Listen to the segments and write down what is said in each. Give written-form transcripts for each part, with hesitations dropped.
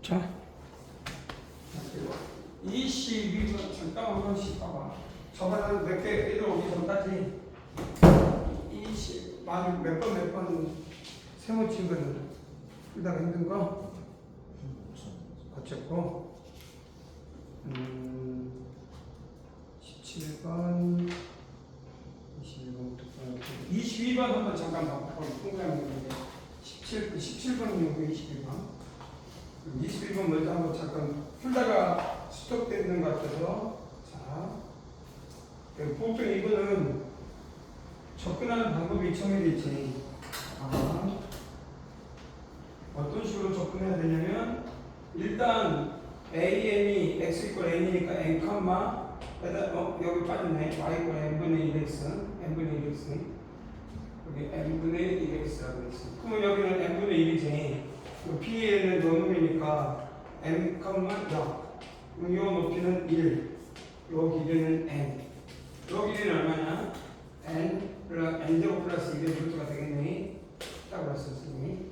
자, 22번 잠깐 한 번씩 봐봐. 저번에 몇 개 애들 오기 전까지 20 많이 몇 번 세모 친 거는 풀다가 힘든 거 어쨌고 17번 21번 한번 잠깐 봐봐. 동그라미 있는데 17번이고 21번 21번 먼저 한번 잠깐 풀다가 스톱되는 것 같아서. 자, 보통 이거는 접근하는 방법이 정해져 있지. 어떤 식으로 접근해야 되냐면 일단 AN이 x 이퀄 n이니까 n 컴마 여기 빠졌네. y 이퀄 n분의 1x n분의 1x 여기 n분의 1x라고 했어. 그러면 여기는 n분의 1이지. B에는 노놈이니까 n, 0. 요 높이는 1, 요 길이는 n. 요 길이는 얼마냐? n제곱 플러스 2의 루트가 되겠네. 딱 왔었으니.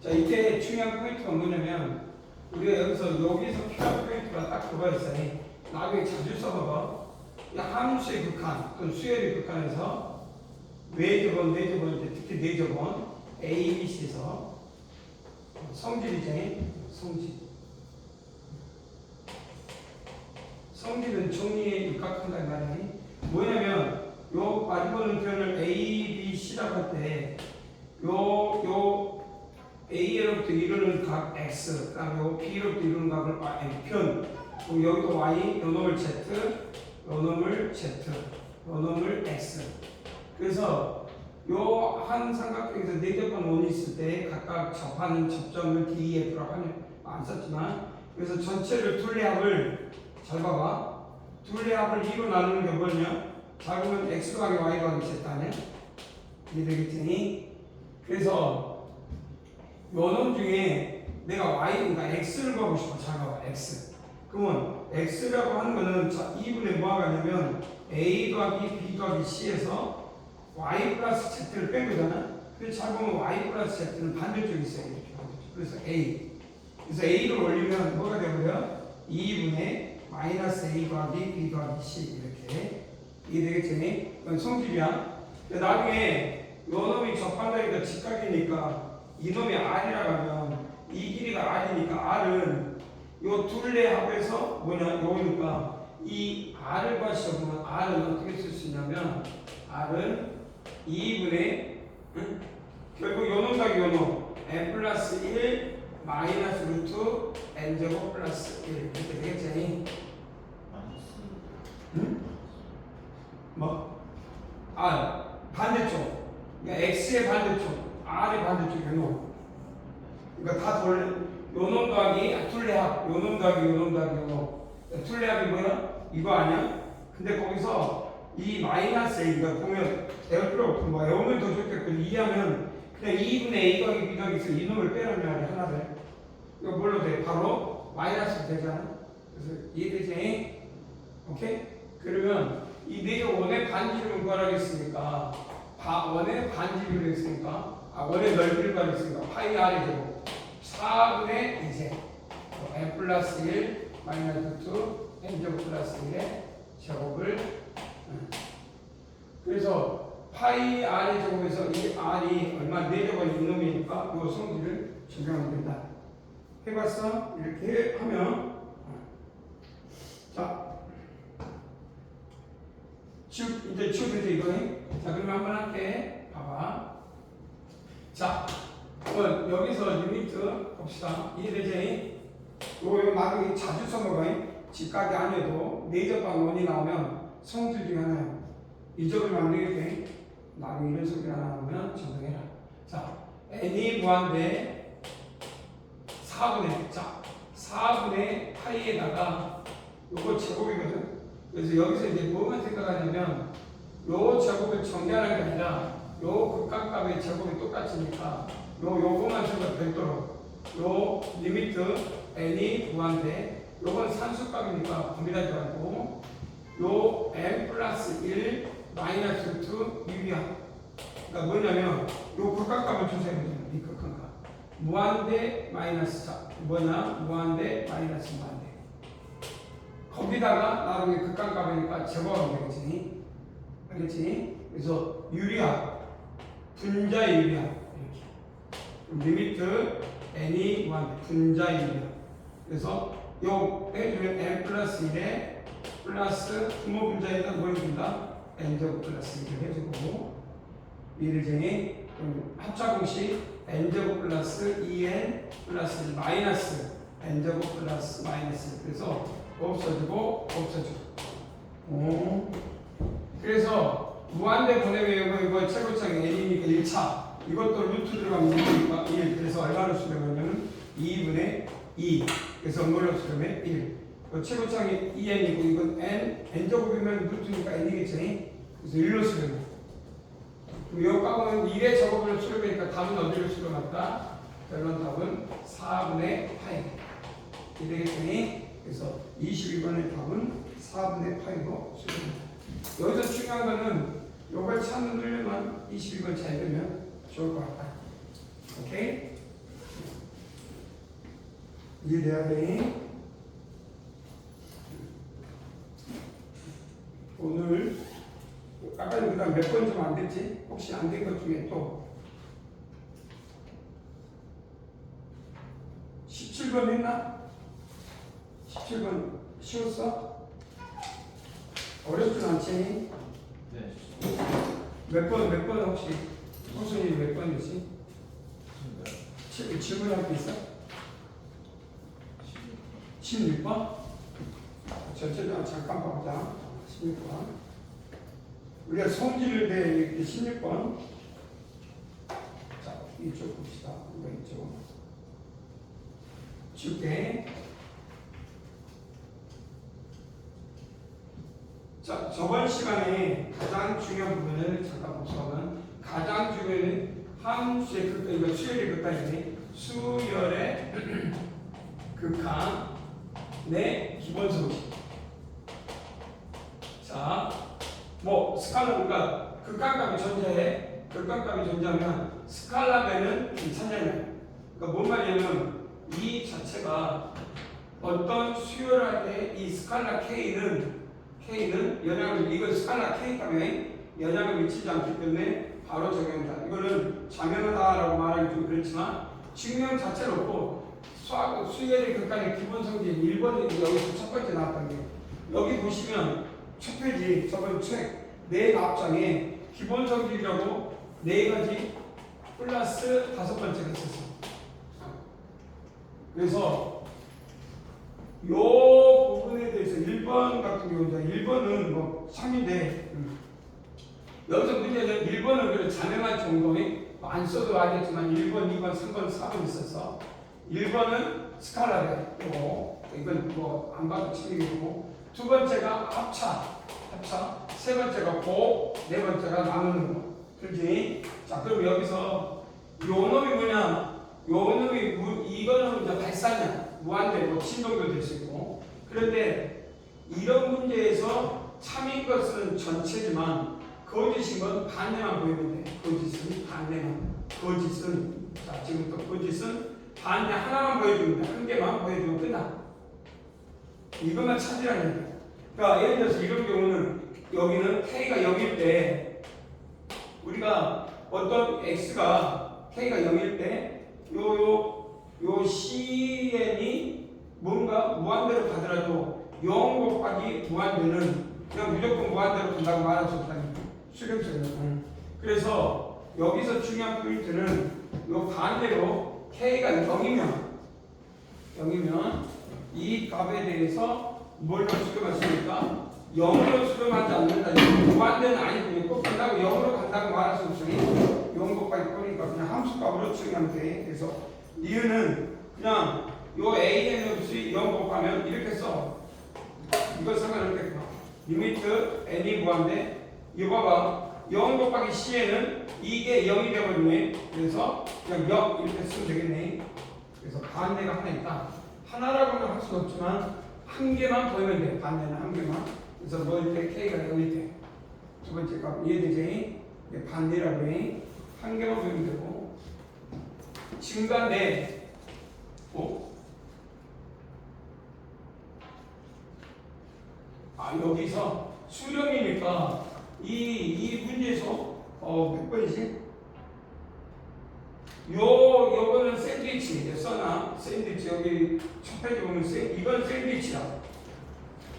자, 이때 중요한 포인트가 뭐냐면 우리가 여기서 필요한 포인트가 딱 그거 있어요. 나중에 자주 써봐봐. 함수의 극한 또는 수열의 극한에서 외접원, 특히 내접원 A, B, C에서 성질이지. 성질은 정리에 입각한다는 말이니 뭐냐면 요 마디보는 표현을 A, B, C라고 할 때 요 A로부터 이루는 각 X 그다음에 요 B로부터 이루는 각을 N편 여기도 Y, 요 놈을 Z, 요 놈을 Z, 요 놈을 X. 그래서 요 한 삼각형에서 네 접한 원이 있을 때 각각 접하는 접점을 DEF라고 하면 안 썼지만 그래서 전체를 둘레합을 잘 봐봐. 둘레합을 2로 나누는 게 뭐냐? 작으면 X 더하기 Y 더하기 Z 아니야? 이게 되겠지? 그래서 요 놈 중에 내가 그러니까 X를 보고 싶어. 잘 봐봐. X. 그러면 X라고 하는 거는 2분의 뭐가 가냐면 A 더하기 B 더하기 C에서 y 플러스 z를 뺀 거잖아. 그래서 잘 보면 y 플러스 z는 반대쪽에 있어요. 이렇게 반대쪽. 그래서 a. 그래서 a를 올리면 뭐가 되고요? 2분의 마이너스 a 더하기 b 더하기 c 이렇게. 이게 되겠지? 이건 성질이야. 나중에 요 놈이 접한다니까 직각이니까 이 놈이 r이라고 하면 이 길이가 r이니까 r은 요 둘레합에서 뭐냐? 요니까 이 r을 봐시면 r은 어떻게 쓸 수 있냐면 r은 2분의 결국 요놈 곱하기 요놈 n 플러스 1 마이너스 루트 n 제곱 플러스 1 이렇게 되겠지? 뭐? 반대쪽. 그러니까 x의 반대쪽, r의 반대쪽 요놈. 그러니까 다 요놈 더하기 둘레합, 요놈 더하기 요놈. 둘레합이 뭐야? 이거 아니야? 근데 거기서 이 마이너스 A가 보면 배울 필요 없고 뭐 외우면 더 좋겠고 이해하면 그냥 2분의 A 더하기 B 더하기 있어 이놈을 빼라는 말이 하나를 이거 뭘로 돼? 바로 마이너스 되잖아. 그래서 이해되지? 오케이? 그러면 이 내가 원의 반지름을 구하라겠으니까 원의 반지름을 했으니까 원의 넓이를 구하라겠으니까 파이 R의 제곱 4분의 2제 n 플러스 1 마이너스 2 n 제곱 플러스 1의 제곱을 그래서 파이 r의 제곱에서 이 r이 얼마 4제곱은 이놈이니까 이 성질을 적용하면 된다. 해봤어? 이렇게 하면 자 이제 치우되죠 이거니? 자 그러면 한번 할게. 봐봐. 자 여기서 리미트 봅시다. 이해되지? 요 나중에 자주 써먹어요. 직각이 아니어도 내접방 원이 나오면 성질 중에 하나야. 이 점을 만들게 나중에 이런 성질 하나 나오면 정정해라. 자, n이 무한대 4분의 파이에다가 요거 제곱이거든. 그래서 여기서 이제 뭐만 생각하냐면 요 제곱을 정리하는 게 아니라 요 극각값의 제곱이 똑같으니까 요거만 생각 별도로 요 리미트 n이 무한대 요건 산수값이니까 분비하지 말고 요 n 플러스 1 마이너스 루트 6이야. 그러니까 뭐냐면 요 극각값을 주세요. 이 극각값. 무한대 마이너스 자 뭐냐 무한대 마이너스 무한대 거기다가 나중에 극한값이니까 제곱하면 되겠지 알겠지? 그래서 유리합 분자 유리합 이렇게 리미트 n이 무한대 분자 유리합 그래서 요 해주면 n 플러스 1에 플러스 부모 분자에다 뭘 준다? n제곱 플러스 1을 해주고 이를 합차 공식 n제곱 플러스 2n 플러스 마이너스 n제곱 플러스 마이너스 그래서 없어지고 그래서 무한대 보내면 이거 최고창이 n이니까 1차 이것도 루트 들어가면 1 그래서 얼마로 수렴하면 2분의 2 그래서 뭐로 수렴해? 1 최고창이 2n이고 이건 n제곱이면 루트니까 n이겠지 그래서 1로 수렴해 요 값은 1의 제곱으로 수렴하니까 답은 어디로 수렴할까? 결론 답은 4분의 8 이 되겠더니 그래서 22번의 답은 4분의 8로 수렴합니다. 여기서 중요한 거는 요걸 찾으려면 22번 잘 되면 좋을 것 같다. 오케이? 이해돼야 돼? 오늘 아까는 그다음 몇 번 좀 안 됐지? 혹시 안 된 것 중에 또 17번 했나? 17번 쉬웠어? 어렵진 않지? 네. 몇 번 혹시? 호순이 몇 번이지? 질문할 게 있어? 16번? 전체적으로 잠깐 봐보자. 16번. 우리가 성질을 내 이렇게 16번. 자, 이쪽 봅시다. 이거 이쪽. 줄게. 자, 저번 시간에 가장 중요한 부분을 잠깐 복습하면 가장 중요한 함수의 극한, 이거 수열의 극한이네. 수열의 극한의 기본 성질. 자, 뭐 스칼라 우리가 극한값이 존재해. 극한값이 존재하면 스칼라면은 괜찮냐면, 그러니까 뭔 말이냐면 이 자체가 어떤 수열을 할 때 이 스칼라 K는 영향을 이건 스칼라 K 값에 영향을 미치지 않기 때문에 바로 적용한다. 이거는 자명하다라고 말하기 좀 그렇지만 증명 자체를 없고 수열의 극한의 기본 성질 1번이 여기서 첫 번째 나왔던 게 여기 보시면 첫 페이지 저번 책 네 앞장에 기본 성질이라고 네 가지 플러스 다섯 번째가 있었어. 그래서 요 부분에 대해서 1번 같은 경우는 1번은 뭐 3인데 여기서 문제는 1번은 그래 자명할 정도에 안 써도 알겠지만 1번, 2번, 3번, 4번 있어서 1번은 스칼라베고 이건 뭐 안 봐도 치밀이고 두 번째가 합차 세 번째가 곱, 네 번째가 나누는 거 그렇지? 자 그럼 여기서 요 놈이 뭐냐 요 놈이 이거는 이제 발산량 무한대 뭐 신동도 될 수 있고 그런데 이런 문제에서 참인 것은 전체지만 거짓인 건 반대만 보이면 돼. 거짓은 반대만. 거짓은 자 지금부터 거짓은 반대 하나만 보여주면 돼. 한 개만 보여주면 끝나. 이것만 찾으라는 얘기야. 그러니까 예를 들어서 이런 경우는 여기는 K가 0일 때 우리가 어떤 X가 K가 0일 때 요 CN이 뭔가 무한대로 가더라도 0 곱하기 무한대는 그냥 무조건 무한대로 간다고 말할 수 없다는 수렴수는. 그래서 여기서 중요한 포인트는 요 반대로 K가 0이면 이 값에 대해서 뭘로 수렴할 수 있을까? 0으로 수렴하지 않는다. 무한대는 아니고 꼭 간다고 0으로 간다고 말할 수 없으니 0 곱하기 꼴이니까 그냥 함수값으로 측정하면 돼. 그래서 이유는 그냥 요 AN 없이 0 곱하면 이렇게 써. 이거 상관없게 리미트 n이 무한대. 이거 봐봐. 0 곱하기 C에는 이게 0이 되어버리네. 그래서 그냥 0 이렇게 쓰면 되겠네. 그래서 반대가 하나 있다. 하나라고는 할 수는 없지만 한 개만 보이면 돼. 반대는 한 개만. 그래서 뭐일 때 K가 0일 때. 두 번째 값 이해되지? 반대라고 해. 한 개만 보이면 되고. 증가인데 여기서 수렴이니까 이 문제에서 몇 번이지? 요거는 샌드위치 써나 샌드위치 여기 첫 페이지 보면 이건 샌드위치다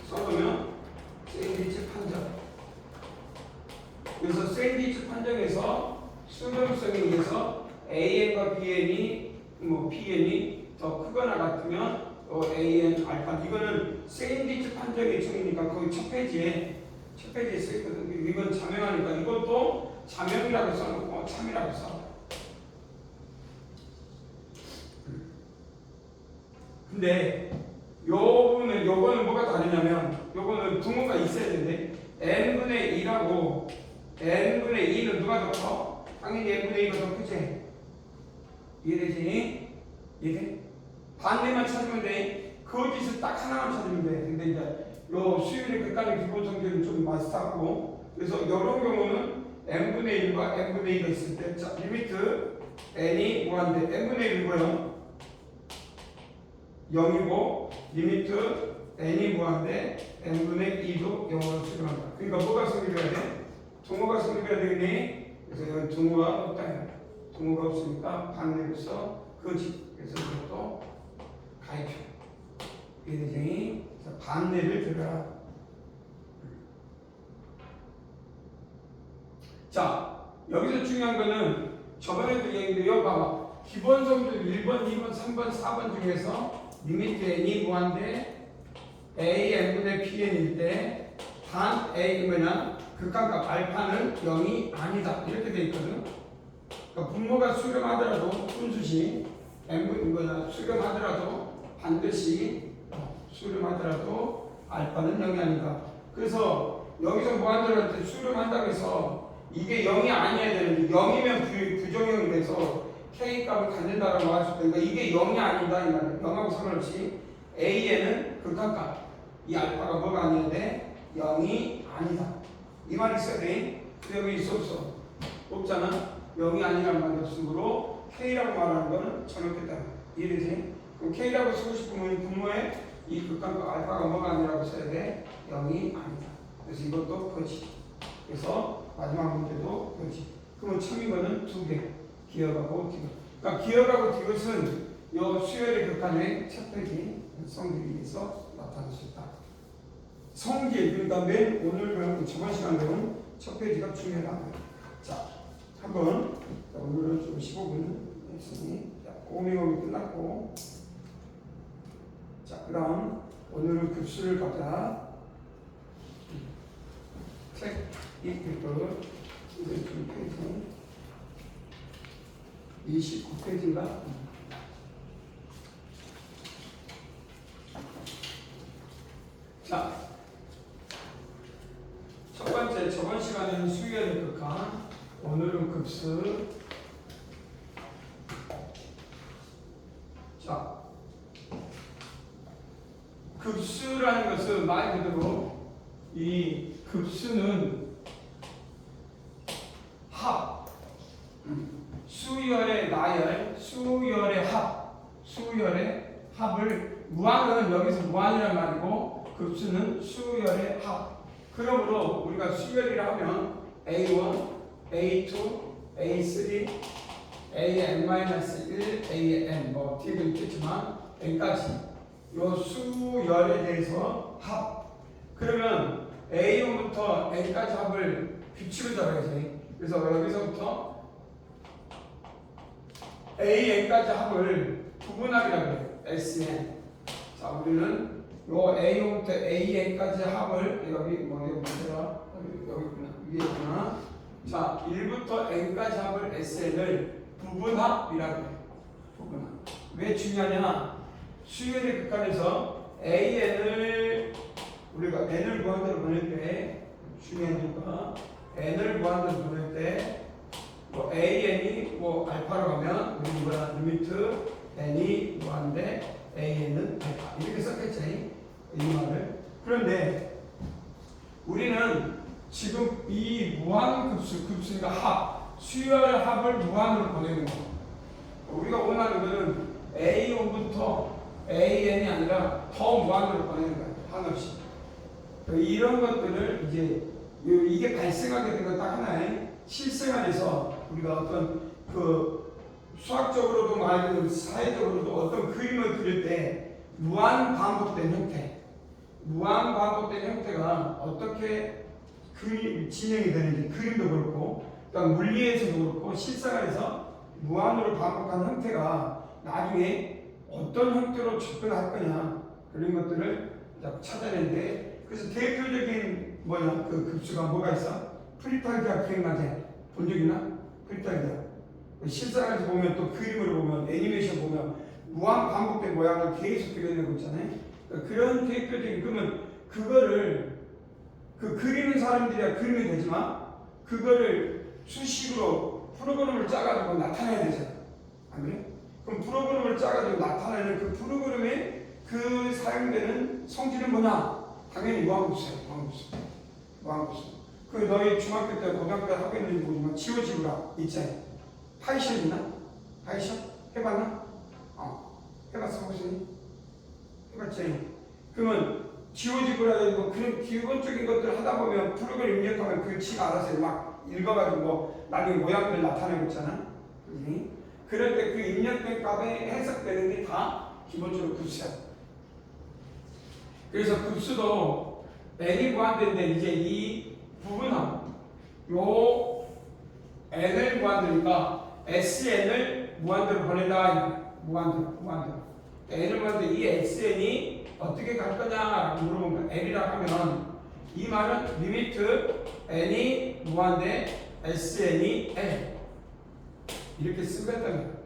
써보면 샌드위치 판정. 그래서 샌드위치 판정에서 수렴성에 의해서 AN과 BN이 PN이 더 크거나 같으면 AN 알파 이거는 샌드위치 판정의 총이니까 거기 첫 페이지에 써있거든. 이건 자명하니까 이것도 자명이라고 써놓고 참이라고 써. 근데 요거는 뭐가 다르냐면 요거는 부모가 있어야 되는데 n분의 2라고 n분의 2는 누가 더 커? 당연히 n분의 2가 더 크지? 이해되지? 이해돼? 반대만 찾으면 돼. 거기서 딱 하나만 찾으면 돼. 근데 이제 요 수율의 극간의 기본 성질은 좀 마스터하고 그래서 이런 경우는 n분의 1과 n분의 2가 있을 때 자, 리미트 n이 무한대 n분의 1은 뭐예요? 0이고 리미트 n이 무한대 n분의 2도 0으로 수렴한다. 그러니까 뭐가 성립해야 돼? 동호가 성립해야 되겠니? 그래서 여기 동호가 없다. 동호가 없으니까 반대로서 거짓. 그래서 이것도 가입표. 이해되지? 반대를 들어라. 자, 여기서 중요한 거는 저번에도 얘기했는데 여기 봐봐. 기본 성질 1번, 2번, 3번, 4번 중에서 리미트 n이 무한대 a n분의 pn일 때 단 a 뭐냐 극한값 알파는 0이 아니다 이렇게 돼 있거든. 그러니까 분모가 수렴하더라도 분수시 n분 뭐냐 수렴하더라도 반드시 수렴하더라도 알파는 0이 아니다. 그래서 여기서 뭐 하더라도 할 때 수렴한다고 해서 이게 0이 아니어야 되는데 0이면 부정형이 돼서 k 값을 갖는다라고 할 수 있다. 그러니까 이게 0이 아니다 이 말이야. 0하고 상관없이 a에는 극한값 이 알파가 뭐가 아니어야 돼? 0이 아니다. 이 말이 있어야 돼. 근데 여기 있어 없어? 없잖아. 0이 아니라는 말이 없으므로 k라고 말하는 거는 잘못됐다. 이해되지? 그럼 k라고 쓰고 싶으면 분모에 이 극한값 알파가 뭐가 아니라고 써야 돼? 0이 아니다. 그래서 이것도 거짓. 그래서 마지막 문제도 거짓. 그러면 참인 거는 두 개. 기억하고 디귿. 그러니까 기억하고 디귿은 요 수열의 극한의 첫 페이지 성질에 의해서 나타날 수 있다. 성질 그러니까 맨 오늘 배운 저번 시간 배운 첫 페이지가 중요하다. 자, 한번 오늘은 좀 15분 했으니 오미오미 끝났고 자, 그다음 오늘은 급수를 가자. 책 읽을 거 이제 29페이지인가? 자, 첫 번째 저번 시간에는 수열의 극한, 오늘은 급수. 자, 급수라는 것은 말 그대로 이 급수는 합, 수열의 나열, 수열의 합, 수열의 합을 무한은 여기서 무한이란 말이고 급수는 수열의 합. 그러므로 우리가 수열이라 하면 A1, A2, A3, AN-1, AN 뭐 뒤에도 있겠지만 n까지 요 수열에 대해서 합. 그러면 A1부터 n까지 합을 규칙을 잡아야지. 그래서 여기서부터 AN까지 합을 구분합이라고 해요. SN. 자, 우리는 요 A1부터 AN까지 합을 여기 문제가 여기 있구나. 위에 있구나. 자, 1부터 N까지 합을 SN을 부분합이라고 해요. 부분합. 왜 중요하냐? 수열의 극한에서 AN을 우리가 N을 무한대로 보낼 때 중요하니까 N을 무한대로 보낼 때 뭐 AN이 뭐 알파로 가면 우리 뭐야 리미트 N이 무한대 AN은 알파 이렇게 썼겠지 이 말을. 그런데 우리는 지금 이 무한급수 급수니까 합 수열 합을 무한으로 보내는 거. 우리가 원하는 거는 A5부터 AN이 아니라 더 무한으로 보내는 거예요. 한없이. 이런 것들을 이제 이게 발생하게 된 건 딱 하나의 실생활에서 우리가 어떤 그 수학적으로도 말하는 사회적으로도 어떤 그림을 그릴 때 무한 반복된 형태, 무한 반복된 형태가 어떻게 진행이 되는지 그림도 그렇고, 그러니까 물리에서도 그렇고 실생활에서 무한으로 반복한 형태가 나중에 어떤 형태로 접근할 거냐 그런 것들을 찾아내는데, 그래서 대표적인 그 급수가 뭐가 있어? 프리탈기아 기억나지? 본 적 있나? 프리탈기아. 실생활에서 보면 또 그림으로 보면 애니메이션 보면 무한 반복된 모양을 계속 그려내고 있잖아요. 그러니까 그런 대표적인, 그러면 그거를 그리는 사람들이야 그리면 되지만 그거를 수식으로 프로그램을 짜가지고 나타내야 되잖아. 안 그래? 그럼 프로그램을 짜가지고 나타내는 그 프로그램에 그 사용되는 성질은 뭐냐? 당연히 무한급수야. 무한급수. 그 너희 중학교 때 고등학교 때 하고 있는지 모르지만 지워지구라 있잖아. 파이션 있나? 파이션? 해봤나? 해봤어 혹시? 해봤지? 그러면 지워지구라 그런 기본적인 것들 하다 보면 프로그램 입력하면 그 지가 알아서 막 읽어가지고 나중에 모양들 나타내고 있잖아. 그지? 그럴 때 그 입력된 값에 해석되는 게 다 기본적으로 급수야. 그래서 급수도 n이 무한대인데 이제 이 부분함 요 n을 무한대니까 sn을 무한대로 보낸다. 무한대로 n을 무한대 이 sn이 어떻게 갈 거냐라고 물어보면 n이라고 하면 이 말은 리미트 n이 무한대 sn이 n 이렇게 쓰겠다는 거예요.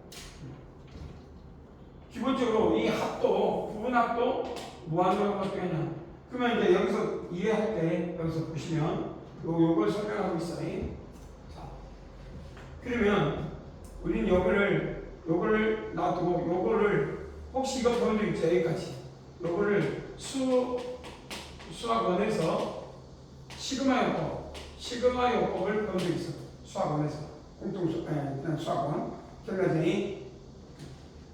기본적으로 이 합도 부분합도 무한대로 어떻게 하냐. 그러면 이제 여기서 이해할 때 여기서 보시면 요걸 설명하고 있어요. 자, 그러면 우리는 요거를 놔두고 요거를 혹시 이거 본 적 있죠? 여기까지 요거를 수학원에서 시그마 요법을 본 적 있어. 수학원에서 수학원 결과전이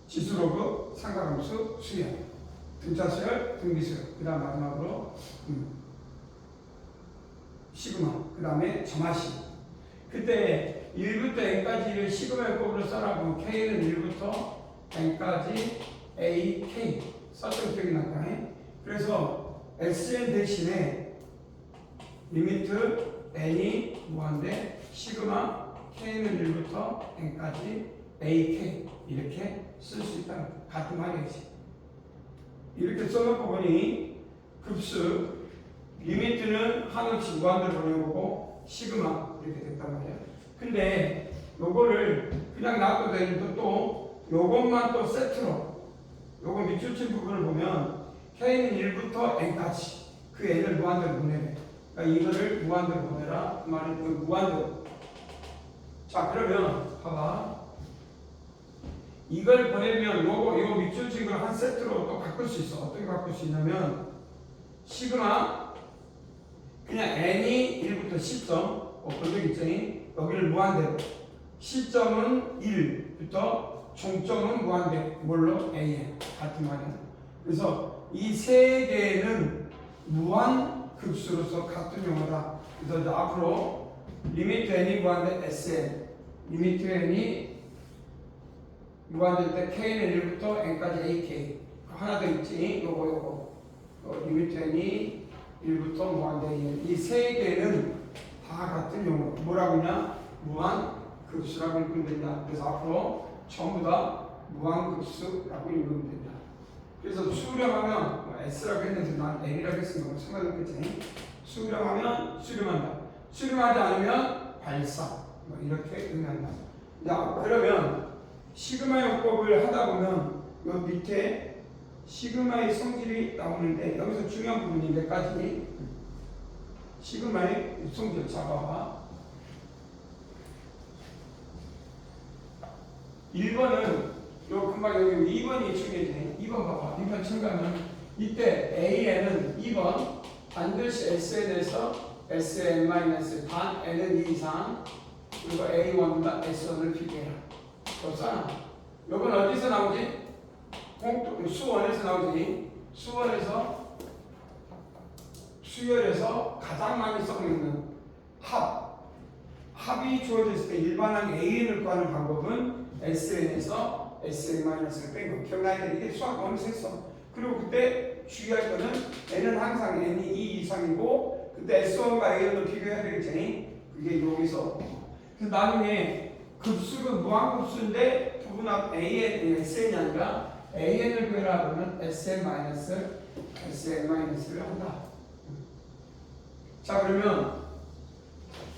지수로그, 상가함수, 수열, 등차수열, 등비수열, 그 다음 마지막으로 시그마, 그 다음에 점화시. 그때 1부터 n까지를 시그마 요법으로 써라고 k는 1부터 n까지 ak 썼던 기억이 날까요? 그래서 sn 대신에 리미트 n이 무한대 시그마 k는 1부터 n까지 ak 이렇게 쓸 수 있다는 거. 같은 말이지. 이렇게 써놓고 보니 급수 리미트는 한없이 무한대로 보내는 거고 시그마 이렇게 됐단 말이야. 근데 요거를 그냥 놔둬도 되는데 또 요것만 또 세트로 요거 밑줄 친 부분을 보면 k는 1부터 n까지 그 n을 무한대로 보내래. 그러니까 이거를 무한대로 보내라. 그 말은 그 무한대로. 자 그러면 봐봐. 이걸 보내면 요 밑줄 친 걸 한 세트로 또 바꿀 수 있어. 어떻게 바꿀 수 있냐면 시그마 그냥 n이 1부터 10점 본적 있지? 여기를 무한대로 시점은 1부터 종점은 무한대 뭘로? an 같은 말이야. 그래서 이 세 개는 무한 급수로서 같은 용어다. 그래서 이제 앞으로 리미트 n이 무한대 sn 리미트 n이 무한될 때 k는 1부터 n까지 ak 하나 더 있지. 요거 리미트 n이 1부터 무한대 n 이 세 개는 다 같은 용어. 뭐라고 하냐? 무한 급수라고 읽으면 된다. 그래서 앞으로 전부 다 무한 급수라고 읽으면 된다. 그래서 수렴하면 s라고 했는데 난 n이라고 했으니까 상관없겠지. 수렴하면 수렴한다. 수렴하지 않으면 발사. 이렇게 의미한다. 자 그러면 시그마 요법을 하다 보면 요 밑에 시그마의 성질이 나오는데 여기서 중요한 부분이 몇 가지. 시그마의 성질 잡아봐. 1번은 요 금방 여기 2번이 중요해. 2번 봐봐. 2번 첨가하면 이때 AN은 2번 반드시 SN에서 SN-반 N은 2 이상 그리고 A1과 S1을 비교해라. 그렇잖아. 요건 어디서 나오지? 수원에서 나오지. 수열에서 가장 많이 쓰고 있는 합이 주어졌을 때 일반항 AN을 구하는 방법은 SN에서 SN-을 뺀 거. 기억나야 돼. 이게 수학 어느새 했어. 그리고 그때 주의할 거는 N은 항상 N이 2 이상이고 그때 S1과 AN을 비교해야 되겠지. 그게 여기서. 그래서 나중에 급수가 무한급수인데 부분합 AN, SN이 아니라 AN을 구해라 그러면 SN-SN-을 한다. 자, 그러면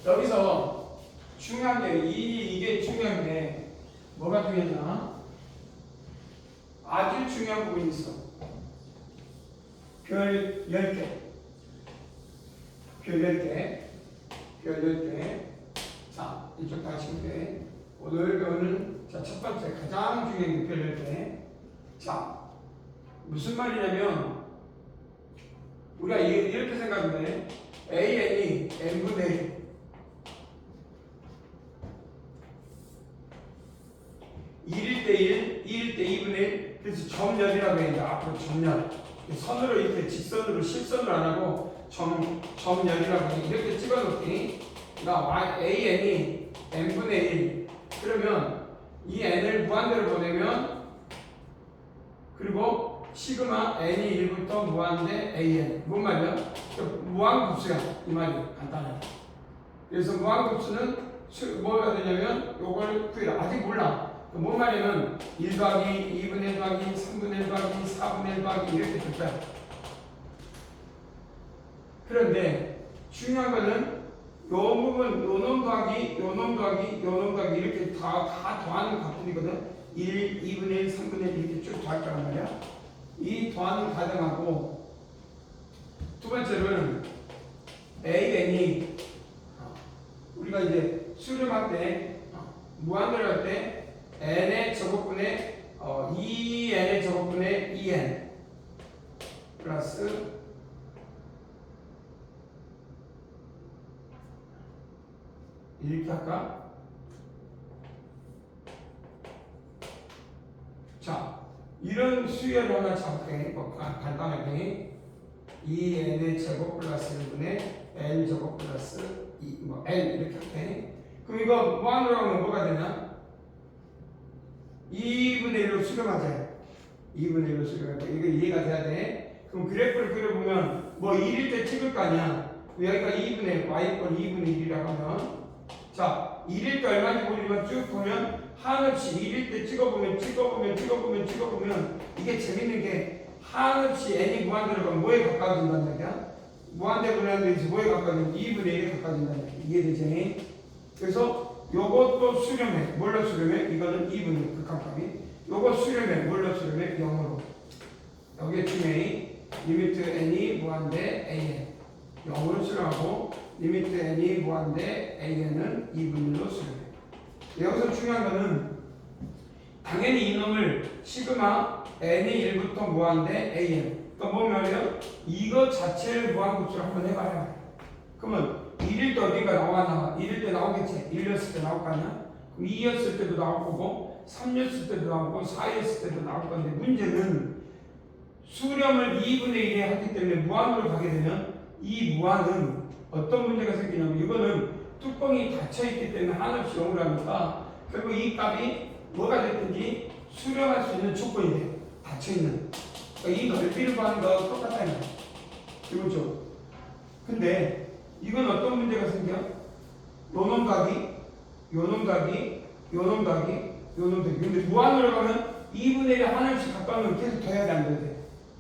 여기서 중요한 게 이게 중요한데 뭐가 중요하냐? 아주 중요한 부분이 있어. 별 10개. 자, 이쪽 다시 볼게. 오늘 배우는 첫 번째 가장 중요한 게 별 10개. 자, 무슨 말이냐면 우리가 이렇게 생각하면 AN이 n분의 1일 때 1, 2일 때 2분의 1. 그래서 점열이라고 해야 돼. 앞으로 점열. 선으로 이렇게 직선으로 실선으로 안 하고 점열이라고 해. 이렇게 찍어놓기. 그러니까 AN이 n분의 1. 그러면 이 n을 무한대로 보내면 그리고 시그마 n이 1부터 무한대 an. 뭔 말이야? 무한급수야. 이 말이 간단해. 그래서 무한급수는 뭐가 되냐면 요걸 구해라. 아직 몰라. 뭔 말이냐면 1 더하기 2분의 1 더하기 3분의 1 더하기 4분의 1 더하기 이렇게 될 거야. 그런데 중요한 거는 요 부분 요놈 더하기 요놈 더하기 요놈 더하기 이렇게 다 더하는 값들이거든. 1, 2분의 1, 3분의 1 이렇게 쭉 더할 거란 말이야. 이 더하는 과정하고 두 번째로는 AN이 우리가 이제 수렴할 때 무한대로 할 때 n의 제곱분의 2n의 제곱분의 2n 플러스 이렇게 할까? 자, 이런 수열을 하나 잡게 간단하게 2n의 제곱 플러스 1분의 n 제곱 플러스 2, n 이렇게 할게. 그럼 이거 무한으로 하면 뭐가 되냐? 2분의 1로 수렴하자. 2분의 1로 수렴하자. 이거 이해가 돼야 돼. 그럼 그래프를 그려보면 뭐 1일 때 찍을 거 아니야. 여기가 2분의 1, y권 2분의 1이라고 하면 자, 1일 때 얼마인지 모르지만 쭉 보면 한없이 1일 때 찍어보면 이게 재밌는 게 한없이 n이 무한대로 가면 뭐에 가까워진다는 얘기야? 무한대 분해하면서 뭐에 가까워지면 2분의 1에 가까워진다는 얘기야. 이해되지? 그래서 요것도 수렴해. 뭘로 수렴해? 이거는 2분의 극한값이. 요거 수렴해. 뭘로 수렴해? 0으로. 여기에 중에 리미트 n이 무한대 an 0으로 수렴하고 리미트 n이 무한대 an은 2분의 1로 수렴해. 여기서 중요한 거는 당연히 이놈을 시그마 n이 1부터 무한대 an. 그러니까 뭐 말이에요? 이거 자체를 무한급수로 한번 해봐요. 그러면 1일 때 어디가 나와? 1일 때 나오겠지. 1였을 때 나올 거 아니야? 그럼 2였을 때도 나올 거고 3였을 때도 나오고 4였을 때도 나올 건데 문제는 수렴을 2분의 1에 하기 때문에 무한으로 가게 되면 이 무한은 어떤 문제가 생기냐면 이거는 뚜껑이 닫혀있기 때문에 한없이 0으로 하니까 결국 이 값이 뭐가 됐든지 수렴할 수 있는 조건이 돼. 닫혀있는. 그러니까 이 넓이를 구하는 거 똑같다는 거야. 그렇죠? 근데 이건 어떤 문제가 생겨? 요놈 가기, 요놈 가기, 요놈 가기, 요놈 가기. 근데 무한으로 가면 2분의 1에 하나씩 가까우면 계속 더해야 돼, 안 돼?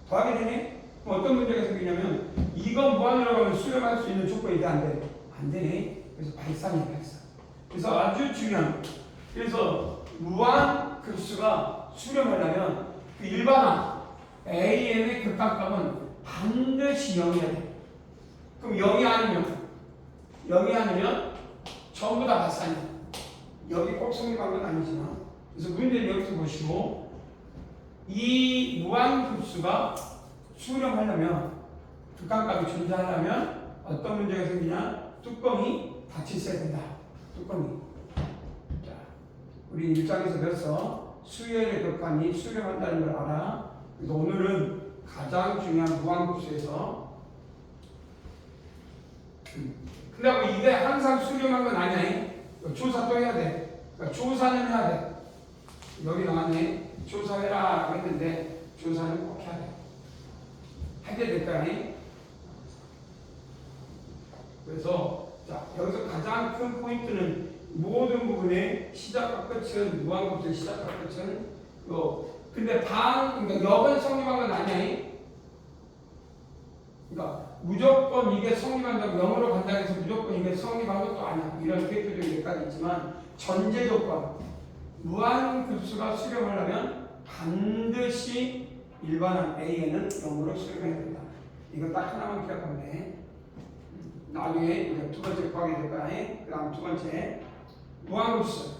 더하게 되네? 그럼 어떤 문제가 생기냐면 이건 무한으로 가면 수렴할 수 있는 조건이 돼, 안 돼? 안 되네. 그래서 발산이야, 발산. 그래서 아주 중요한. 그래서 무한 급수가 수렴하려면 그 일반항 AN의 극한값은 반드시 0이어야 돼. 그럼 0이 아니면 전부 다 발산이야. 여기 꼭 성립한 건 아니지만. 그래서 문제는 여기서 보시고 이 무한급수가 수렴하려면 극한값이 존재하려면 어떤 문제가 생기냐? 뚜껑이 닫혀 있어야 된다. 뚜껑이. 자, 우리 1장에서 배웠어. 수열의 극한이 수렴한다는 걸 알아. 그래서 오늘은 가장 중요한 무한급수에서 근데 뭐 이게 항상 수렴한 건 아니야. 조사 또 해야 돼. 그러니까 조사는 해야 돼. 여기 나왔네. 조사해라 했는데 조사는 꼭 해야 돼. 하게 될 거야. 그래서 자 여기서 가장 큰 포인트는 모든 부분의 시작과 끝은 무한급수의 시작과 끝은 근데 그러니까 역은 성립한 건 아니야. 그러니까 무조건 이게 성립한다고 0으로 간다고 해서 무조건 이게 성립한 것도 아니야. 이런 대표적인 예까지 있지만 전제 조건 무한급수가 수렴하려면 반드시 일반한 A에는 0으로 수렴해야 된다. 이거 딱 하나만 기억하면 돼. 나중에 이제 두 번째 구하게 될 거야. 그 다음 두 번째 무한급수.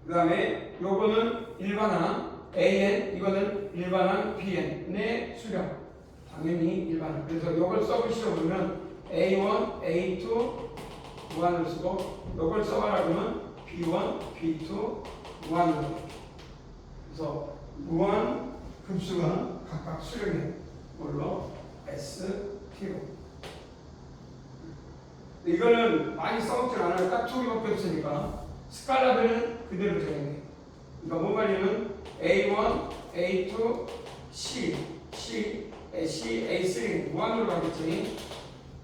그 다음에 요거는 일반항 AN, 이거는 일반항 BN의 수렴. 당연히 일반항. 그래서 요걸 써보시려고 그러면 A1, A2 무한으로 쓰고 요걸 써봐라 그러면 B1, B2 무한으로. 그래서 무한 급수가 각각 수렴해. 뭘로? S, T로. 이거는 많이 써먹지 않아요. 딱 두 개밖에 없으니까. 스칼라별은 그대로 정해야 돼. 그러니까 뭐 말이냐면 A1, A2, C, A3 무한으로 가겠지.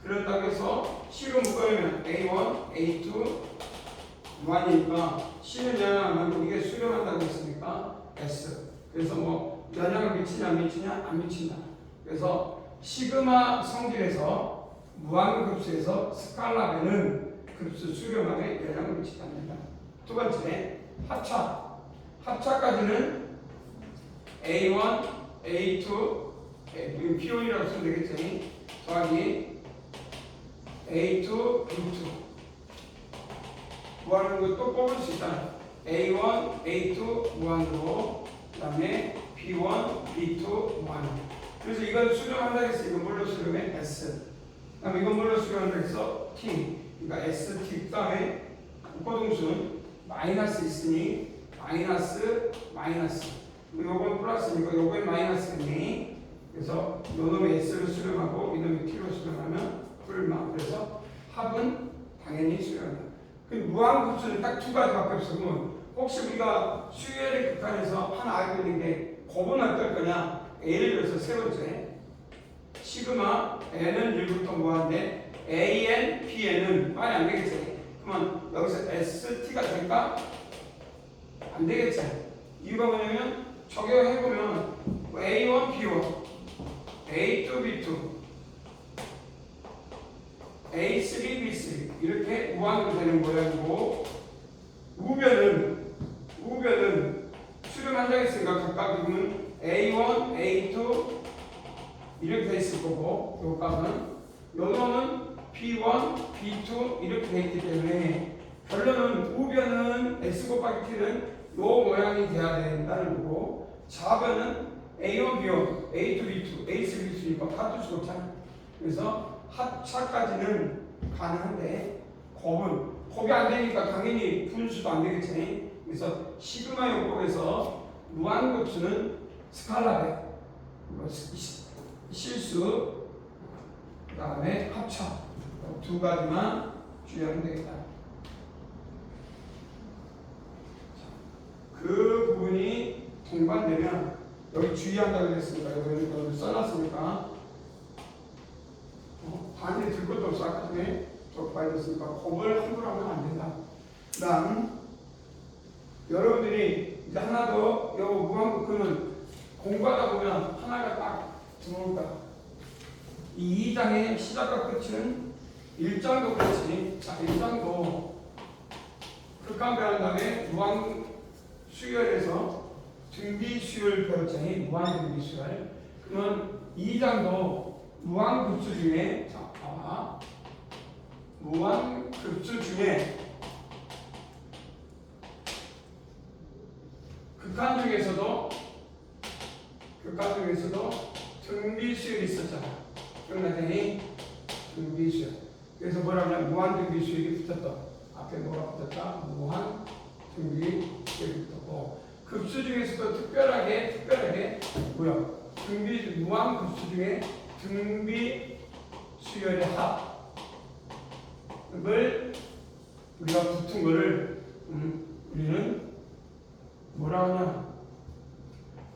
그렇다고 해서 C로 묶어내면 A1, A2 무한이니까 C는 영향 안 받고 이게 수렴한다고 했으니까 S. 그래서 뭐 영향을 미치냐 안 미치냐 안 미친다. 그래서 시그마 성질에서 무한급수에서 스칼라별은 급수 수렴함에 영향을 미치지 않는다. 두 번째 합차. 합차까지는 A1, A2, P1이라고 쓰면 되겠지. 더하기 A2, B2 무한으로 또 뽑을 수 있다. A1, A2 무한으로 그 다음에 B1, B2 무한으로. 그래서 이건 수렴한다 해서 이건 뭘로 수렴해? S. 그 다음에 이건 뭘로 수렴한다 해서 T. 그러니까 ST. 그 다음에 고동수는 마이너스 있으니 마이너스 요건 플러스니까 요건 마이너스겠니. 그래서 요놈의 S를 수렴하고 이놈의 T로 수렴하면 불마. 그래서 합은 당연히 수렴한다. 그 무한급수는 딱 두 가지밖에 없어. 그러면 혹시 우리가 수열의 극한에서 하나 알고 있는 게 곱은 어떨 거냐. 예를 들어서 세 번째 시그마 N은 1부터 무한대 AN, BN은 말이 안 되겠지. 그러면 여기서 ST가 될까? 안 되겠지. 이유가 뭐냐면 적용해보면 A1, B1, A2, B2, A3, B3 이렇게 무한으로 되는 모양이고 우변은 수렴한다고 했으니까 각각 이거는 A1, A2 이렇게 돼 있을 거고 요 값은 요놈은 B1, B2 이렇게 돼 있기 때문에 결론은 우변은 S 곱하기 T는 요 모양이 돼야 된다는 거고 좌변은 A1, B1, A2, B2, A3, B2니까 같을 수 없잖아. 그래서 합차까지는 가능한데 곱이 안 되니까 당연히 분수도 안 되겠지. 그래서 시그마 요법에서 무한급수는 스칼라별, 실수, 그 다음에 합차 두 가지만 주의하면 되겠다. 그 부분이 동반되면 여기 주의한다고 했으니까 여기 써놨으니까 반대 들 것도 없어. 아까 전에 적발됐으니까 곱을 함부로 하면 안 된다. 그 다음 여러분들이 이제 하나 더 요 무한급수는 공부하다 보면 하나가 딱 들어올까. 이 2장의 시작과 끝은 1장도 그렇지. 자 1장도 극한 배운 다음에 무한 수열에서 등비수열 배웠잖니. 무한 등비수열. 그러면 2장도 무한급수 중에 자 봐봐. 무한급수 중에 극한 중에서도 등비수열이 있었잖아. 기억나니? 등비수열. 그래서 뭐라 하냐? 무한 등비수열이 붙었다. 앞에 뭐가 붙었다? 무한 등비 수열이고 급수 중에서도 특별하게 뭐야? 등비 무한 급수 중에 등비 수열의 합을 우리가 붙은 거를 우리는 뭐라 하냐?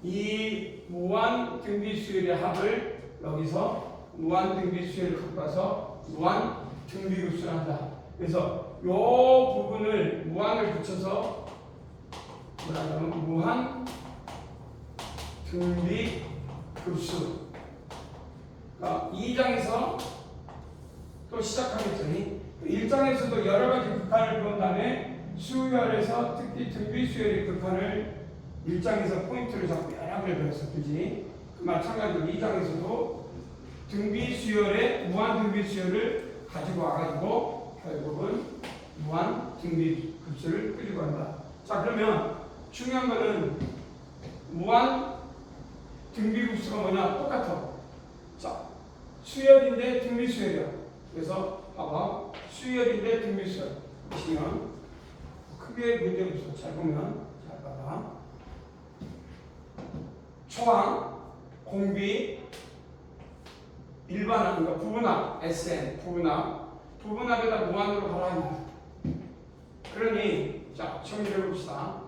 이 무한 등비 수열의 합을 여기서 무한 등비 수열을 갖고서 무한 등비 급수를 한다. 그래서 이 부분을 무한을 붙여서 뭐라 하냐면 무한 등비 급수. 그러니까 2장에서 또 시작하겠죠. 1장에서도 여러 가지 극한을 배운 다음에 수열에서 특히 등비 수열의 극한을 1장에서 포인트를 잡고 여러 개를 배웠어. 그지? 마찬가지로 2장에서도 등비 수열의 무한 등비 수열을 가지고 와가지고 결국은 무한 등비 급수를 끌고 간다. 자, 그러면 중요한 거는 무한 등비 급수가 뭐냐? 똑같아. 자, 수열인데 등비 수열이야. 그래서 봐봐. 수열인데 등비 수열. 보시면 크게 문제 없어. 잘 보면 잘 봐봐. 초항, 공비, 일반항, 그러니까 부분합, SN, 부분합에다 무한으로 가라. 그러니, 자, 정리를 해봅시다.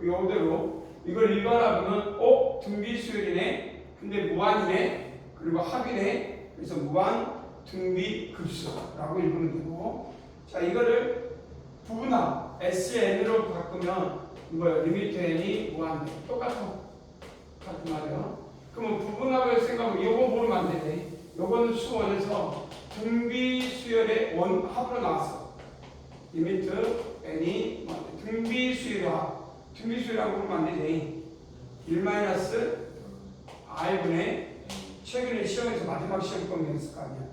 요대로, 이걸 일반합이면, 등비 수열이네, 근데 무한이네, 그리고 합이네, 그래서 무한 등비 급수라고 읽으면 되고, 자, 이거를 부분합, SN으로 바꾸면, 뭐야, 리미트 N이 무한대. 똑같아. 같은 말이야. 그러면 부분합을 생각하면 요거 모르면 안 되네. 요거는 수원에서 등비 수열의 합으로 나왔어. 리미트 n이 등비 수열의 합. 등비 수열이라고 부르면 안 되네. 1-r분의 최근에 시험에서 마지막 시험 검증했을 거 아니야.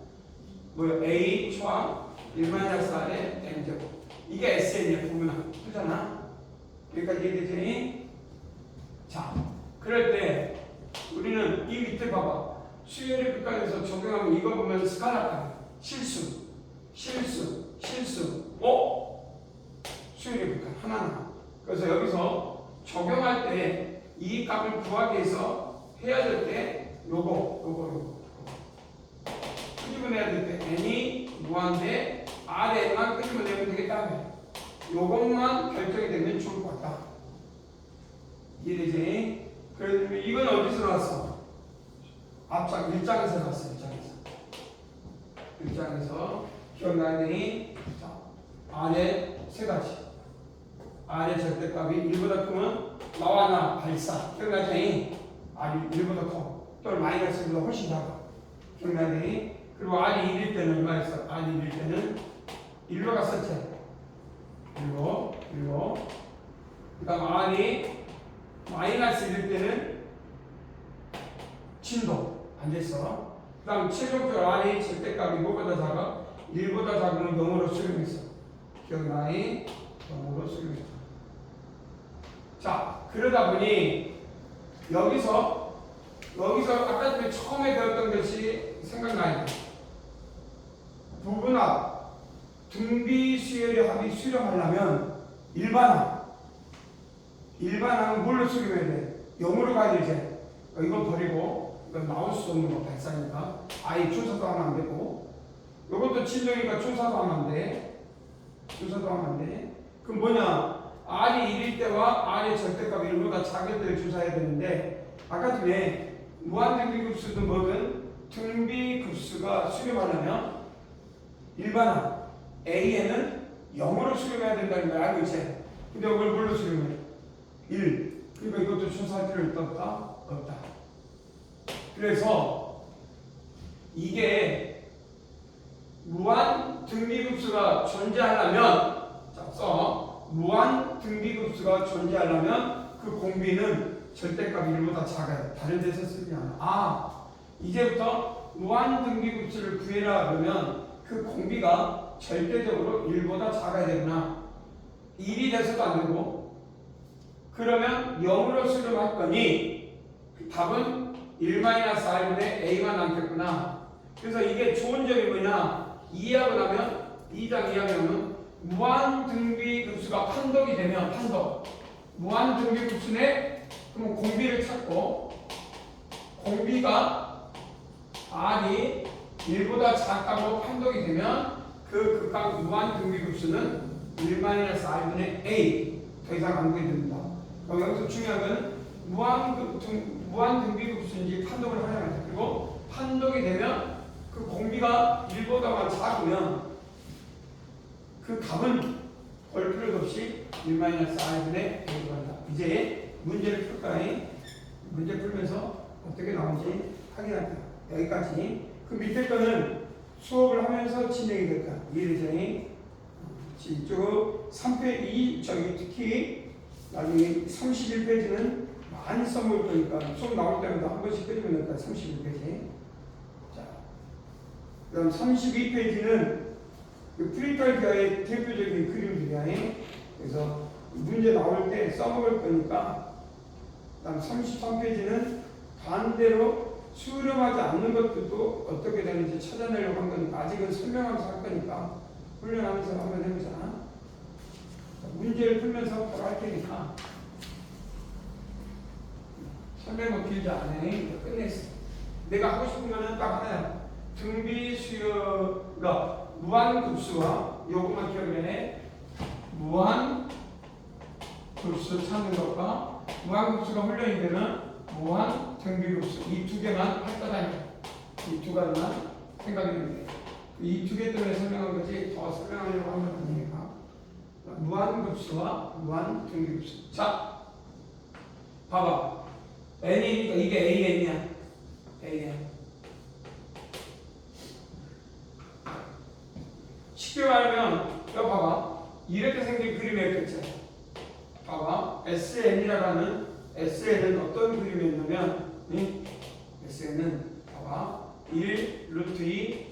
뭐야? a 초항 1-r의 n제곱. 이게 SN이야. 부분합. 그잖아. 여기까지 이해되지? 자, 그럴 때 우리는 이 밑에 봐봐. 수열의 극한에서 적용하면 이거 보면 스칼라까지 실수. 수열의 극한 하나하나. 그래서 여기서 적용할 때 이 값을 구하기 위해서 해야 될 때 요거 끄집어내야 될 때 n이 무한대 r에만 끄집어내면 되겠다. 요것만 결정이 되면 좋을 것 같다. 이해되지? 그래서 이건 어디서 나왔어? 앞장 1장에서 나왔어. 1장에서 기억나니? 자, 아래 세 가지. 아래 절대값이 1보다 크면 나와 나 발사. 기억나니? R이 1보다 커. 또 마이너스보다 훨씬 작아. 기억나니? 그리고 R이 1일 때는 얼마였어? R이 1일 때는 1로 갔었지. 1로. 그 다음 R이 마이너스 1일 때는 진도 안 됐어. 그 다음 최종적으로 R이 절대값이 뭐보다 작아? 1보다 작으면 0으로 수렴했어. 기억나니? 0으로 수렴했어. 자, 그러다 보니 여기서 아까 전에 처음에 배웠던 것이 생각나야 돼. 부분합, 등비 수열의 합이 수렴하려면 일반항은 뭘로 수렴해야 돼? 0으로 가야 되지. 이건 버리고, 이건 나올 수 없는 거 발사니까. 아예 조사도 하면 안 되고, 이것도 진동이니까 조사도 하면 안 돼. 그럼 뭐냐? R이 1일 때와 R의 절대값 1보다 작을 때를 조사해야 되는데, 아까 전에 무한등비급수든 뭐든 등비급수가 수렴하려면 일반항, A에는 0으로 수렴해야 된다는 걸 알고 있지? 근데 이걸 뭘로 수렴해? 1. 그러니까 이것도 조사할 필요 있다? 없다. 그래서 이게 무한 등비급수가 존재하려면 무한 등비급수가 존재하려면 그 공비는 절대값 1보다 작아요. 다른 데서 쓰지 않아. 이제부터 무한 등비급수를 구해라 그러면 그 공비가 절대적으로 1보다 작아야 되구나. 1이 돼서도 안 되고, 그러면 0으로 수렴할 거니 답은 1-r분의 a만 남겠구나. 그래서 이게 좋은 점이 뭐냐? 2하고 나면 2장 2하면 무한등비급수가 판덕이 되면 무한등비급수 내 그럼 공비를 찾고 공비가 r이 1보다 작다고 판독이 되면 그 극각 무한등비급수는 1-r분의 a 더 이상 안 구해집니다. 그럼 여기서 중요한 건 무한등비급수인지 판독을 하려면 돼. 그리고 판독이 되면 그 공비가 1보다만 작으면 그 값은 볼 필요도 없이 1-r분의 a가 한다. 이제 문제를 풀까요? 문제 풀면서 어떻게 나오는지 확인할게요. 여기까지. 그 밑에 거는 수업을 하면서 진행이 될 거야. 이해되죠? 이쪽 3페이지, 저기 특히 나중에 31페이지는 많이 써먹을 거니까 수업 나올 때마다 한 번씩 끄집어 낼 거야. 31페이지. 자, 그 다음 32페이지는 프리탈 기하의 대표적인 그림들이야. 그래서 문제 나올 때 써먹을 거니까. 그 다음 33페이지는 반대로 수렴하지 않는 것들도 어떻게 되는지 찾아내려고 한 거니까 아직은 설명하면서 할 거니까 훈련하면서 한번 해보자. 문제를 풀면서 바로 할 테니까 설명은 길지 않아. 끝냈어. 내가 하고 싶은 거는 딱 하나야. 등비 수요가 무한급수와 요것만 기억해. 무한급수 찾는 것과 무한급수가 훈련이 되면 무한등비급수 이 두 개만 할 거다. 이 두 가지만 생각했는데 이 두 개 때문에 설명한 거지 더 설명하려고 한 건 아니니까. 무한급수와 무한등비급수. 자, 봐봐. n이니까 이게 an이야. an. 쉽게 말하면 여기 봐봐. 이렇게 생긴 그림이었겠지. 봐봐. SN이라고 하는 SN은 어떤 그림이었냐면 SN은 봐봐. 1 루트 2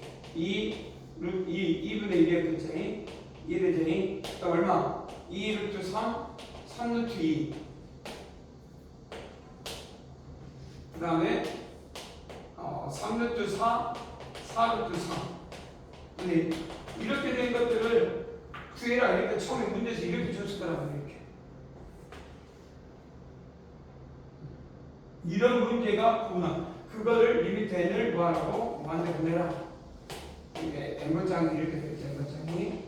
루트 2분의 1이었겠지. 1의 제곱 얼마? 2 루트 3 루트 2. 그 다음에 3 루트 4 루트 3. 근데 이렇게 된 것들을 구해라 이렇게 처음에 문제에서 이렇게 줬을 거라고 이렇게. 이런 문제가 구나. 그거를 리미트 n을 뭐하라고? 무한대 보내라. 이게 n번장이 이렇게 되겠죠. n번장이.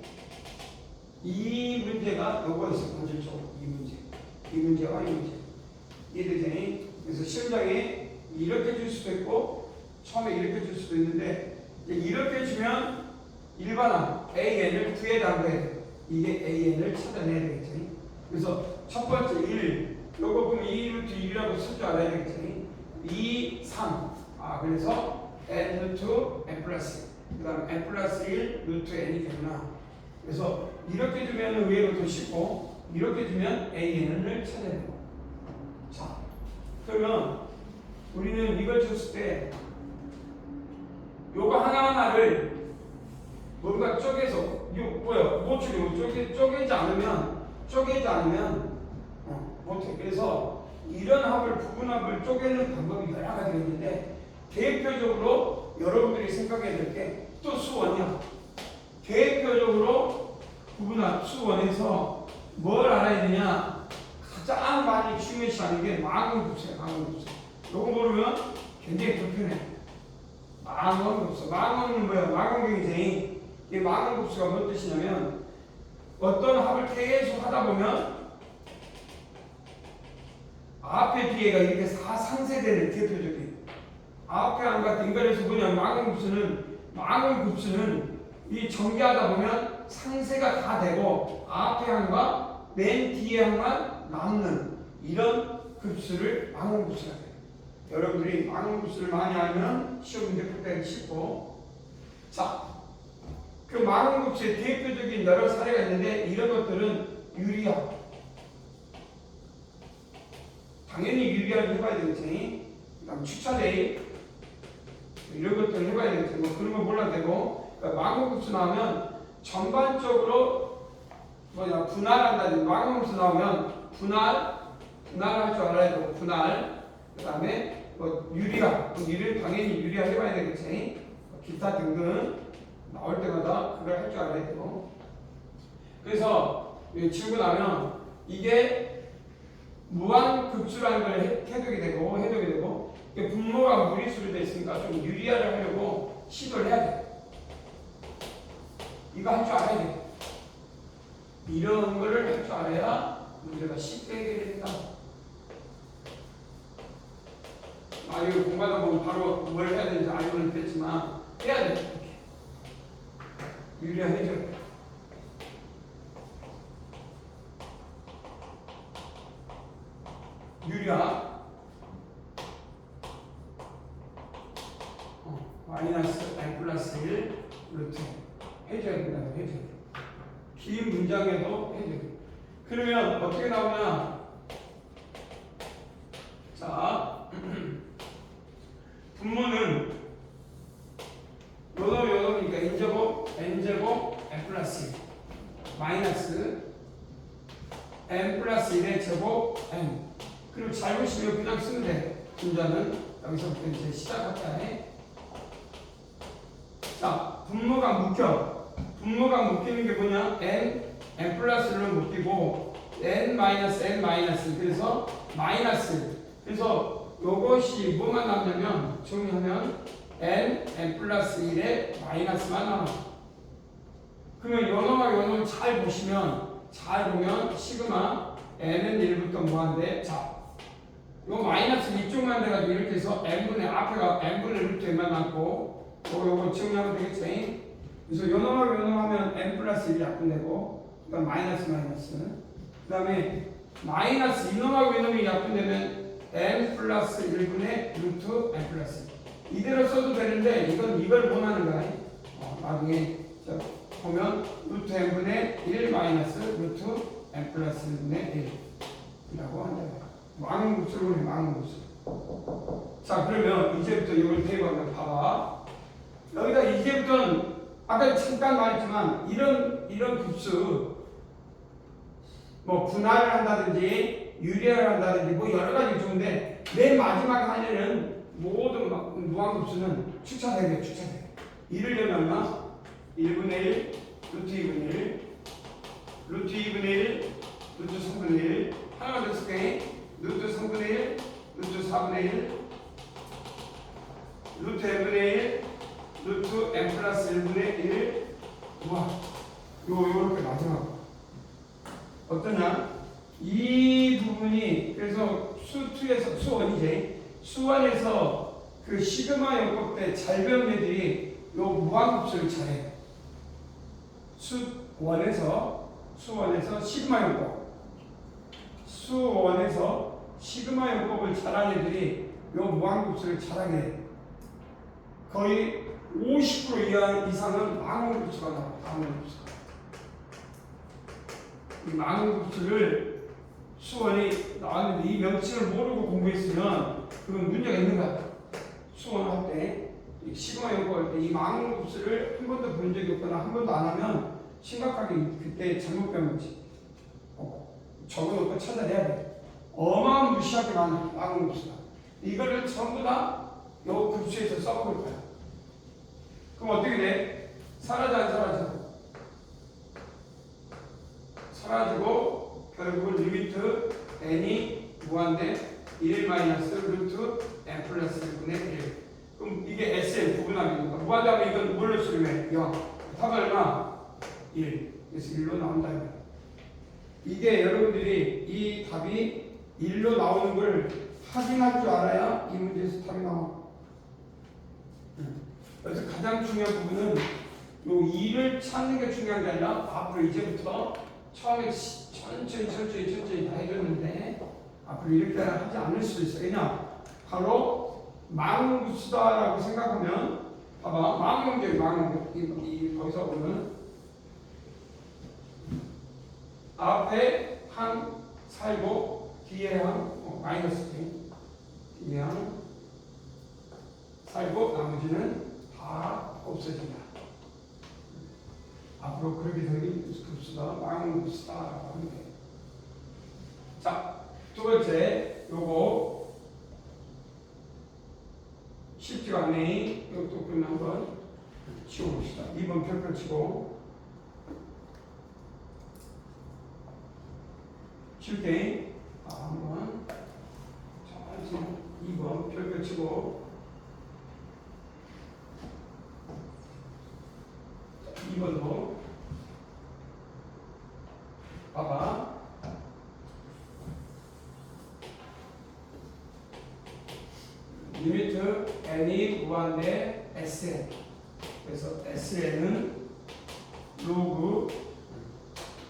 이 문제가 요거에서 본질적으로 이 문제와 이 문제. 이해되지? 그래서 시험장에 이렇게 줄 수도 있고 처음에 이렇게 줄 수도 있는데 이렇게 주면 일반항 AN을 구해달라고 해야 돼. 이게 AN을 찾아내야 되겠지. 그래서 첫 번째 1 요거 보면 2 루트 1이라고 쓸 줄 알아야 되겠지. 2, 3 그래서 n 루트 n 플러스 그 다음 n 플러스 1 루트 n이 되구나. 그래서 이렇게 주면 의외로 더 쉽고 이렇게 주면 AN을 찾아야 돼요. 자, 그러면 우리는 이걸 줬을 때 요거 하나하나를 뭔가 쪼개서 못 쪼개지 않으면 못해. 그래서 이런 합을 부분합을 쪼개는 방법이 여러 가지가 있는데 대표적으로 여러분들이 생각해야 될 게 또 수원이야. 대표적으로 부분합 수원에서 뭘 알아야 되냐? 가장 많이 중요시하는 게 망원급수야. 망원급수. 요거 모르면 굉장히 불편해. 망원급수. 망원은 뭐야? 망원경이지. 이 망원급수가 뭔 뜻이냐면 어떤 합을 계속 하다 보면 앞에 뒤에가 이렇게 상쇄되는 대표적인 앞에 함과 뒷간에서 뭐냐 망원급수는 이 전개하다 보면 상쇄가 다 되고 앞에 함과 맨 뒤에 함만 남는 이런 급수를 망원급수가 돼요. 여러분들이 망원급수를 많이 알면 시험 문제 풀 때 쉽고. 자, 그 망원급수의 대표적인 여러 사례가 있는데 이런 것들은 유리야. 당연히 유리하게 해봐야 되겠지. 그 다음 축차대입 이런 것들을 해봐야 되겠지. 뭐 그런 건 몰라도 되고. 그러니까 망원급수 나오면 전반적으로 분할한다든지 망원급수 나오면 분할할 줄 알아야 되고 분할. 그 다음에 유리를 당연히 유리하게 해봐야 되겠지. 기타 등등 나올 때마다 그걸 할 줄 알아야 되고. 그래서 지우고 나면 이게 무한급수라는 걸 해독이 되고 이게 분모가 무리수로 되어 있으니까 좀 유리화를 하려고 시도를 해야 돼. 이거 할 줄 알아야 돼. 이런 거를 할 줄 알아야 문제가 쉽게 해결이 된다. 이거 공부하다 보면 바로 뭘 해야 되는지 알고는 있겠지만 해야 돼. 이렇게. 유리화 해줘. 유리화 마이너스 n 플러스 1 루트 해줘야 된다. 해줘야 돼. 긴 문장에도 해줘야 돼. 그러면 어떻게 나오냐? 자, 분모는 요놈이니까 n제곱 n 플러스 1 마이너스 n 플러스 1의 제곱 n. 그리고 잘 보시면 그냥 쓰면 돼. 분자는 여기서부터 이제 시작할까 해. 자, 분모가 묶이는 게 뭐냐? n 플러스를 묶이고 n 마이너스 그래서 마이너스. 그래서 요것이 뭐만 남냐면 정리하면 n 플러스 1에 마이너스만 남아. 그러면 요놈하고 잘 보면 시그마 n은 1부터 무한대. 자, 요 마이너스 이쪽만 돼가지고 이렇게 해서 n분의 앞에가 n분의 루트 n만 남고 요거 정리하면 되겠지. 그래서 요놈하고 하면 n 플러스 1이 약분되고 그다음 마이너스 그 다음에 마이너스 이놈하고 이놈이 약분되면 n 플러스 1분의 루트 n 플러스 1. 이대로 써도 되는데 이걸 원하는 거야. 나중에 보면 루트 n분의 1 마이너스 루트 n 플러스 1분의 1이라고 한다. 망원급수로 해, 망원급수. 자, 그러면 이제부터 이걸 대입하면 봐봐. 여기다 이제부터는 아까 잠깐 말했지만 이런 급수 뭐 분할을 한다든지 유리화를 한다든지 뭐 여러 가지 좋은데 맨 마지막 하려는 모든 무한급수는 축차되게 축차돼. 이를 열면 1분의 1 루트 2분의 1 루트 2분의 1 루트 3분의 1 하나가 됐을 때 루트 3분의 1 루트 4분의 1 루트 n분의 1 루트 n 플러스 1분의 1 우와 요렇게 마지막 어떠냐? 이 부분이 그래서 수2에서 수1에서 그 시그마 요법 때 잘 배운 애들이 요 무한급수를 잘해. 수1에서 시그마 요법 수1에서 시그마 요법을 잘하는 애들이 요 무한급수를 잘하게 돼. 거의 50% 이상은 망원급수가 나와. 망원급수가. 이 망원급수를 수원이 나왔는데 이 명칭을 모르고 공부했으면 그건 문제가 있는 거야. 수원 할 때 시그마 연구할 때 이 망원급수를 한 번도 본 적이 없거나 한 번도 안 하면 심각하게 그때 잘못 배운 거지. 적어놓고 찾아내야 돼. 어마무시하게 많은 망원급수가. 이거를 전부 다 요 급수에서 써볼 거야. 그럼 어떻게 돼? 사라져 안 사라져? 사라지고 결국은 리미트 n이 무한대 1 마이너스 루트 n 플러스 1분의 1. 그럼 이게 sn 부분합이니까 무한대하면 이건 뭘로 수렴해? 0. 답은 얼마? 1. 그래서 1로 나온다. 이게 여러분들이 이 답이 1로 나오는 걸 확인할 줄 알아야 이 문제에서 답이 나와. 그래서 가장 중요한 부분은 요 2를 찾는 게 중요한 게 아니라 앞으로 이제부터 처음에 천천히 다 해줬는데 앞으로 이렇게 하지 않을 수도 있어요. 그냥 바로 망원급수다라고 생각하면 봐봐. 망원경 거기서 보면 앞에 한 살고 뒤에 한 마이너스 뒤에 한 살고 나머지는 다 없어진다. 앞으로 그렇게 되는 급수다, 망원급수다라고 하는 거예요. 자, 두 번째, 요거 쉽지가 않네. 이것도 그러면 한번 치워봅시다. 2번 별표 치고 줄게. 한번. 자, 지금 2번 별표 치고. 2번도. 봐봐. 리미트 n이 무한대 sn. 그래서 sn은 로그.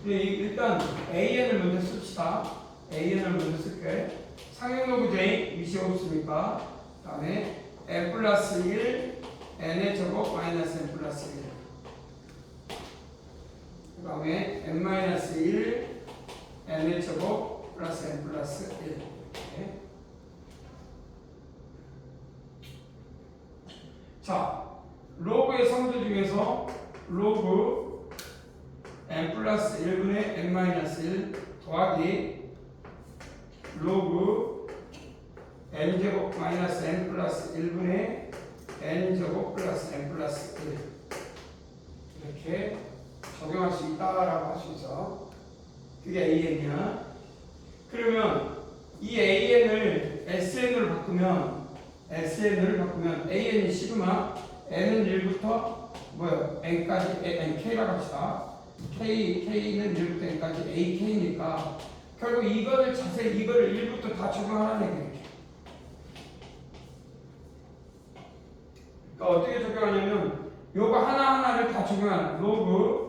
일단 an을 먼저 씁시다. an을 먼저 쓸게. 상형 로그 j 위시 없으니까. 그 다음에 n 플러스 1 n의 제곱 마이너스 n 플러스 1. 그 다음에 n 마이너스 1 n의 제곱 플러스 n 플러스 1. 이렇게. 자, 로그의 성질 중에서 로그 n 플러스 1분의 n 마이너스 1 더하기 로그 n 제곱 마이너스 n 플러스 1분의 n 제곱 플러스 n 플러스 1 이렇게 적용할 수 있다라고 할 수 있어. 그게 AN이야. 그러면 이 AN을 SN으로 바꾸면 AN이 시그마 N은 1부터 뭐요? N까지 NK라고 합시다. K는 1부터 N까지 AK니까 결국 이거를 자세히 이거를 1부터 다 적용하라는 얘기예요. 그러니까 어떻게 적용하냐면 요거 하나하나를 다 적용하는 로그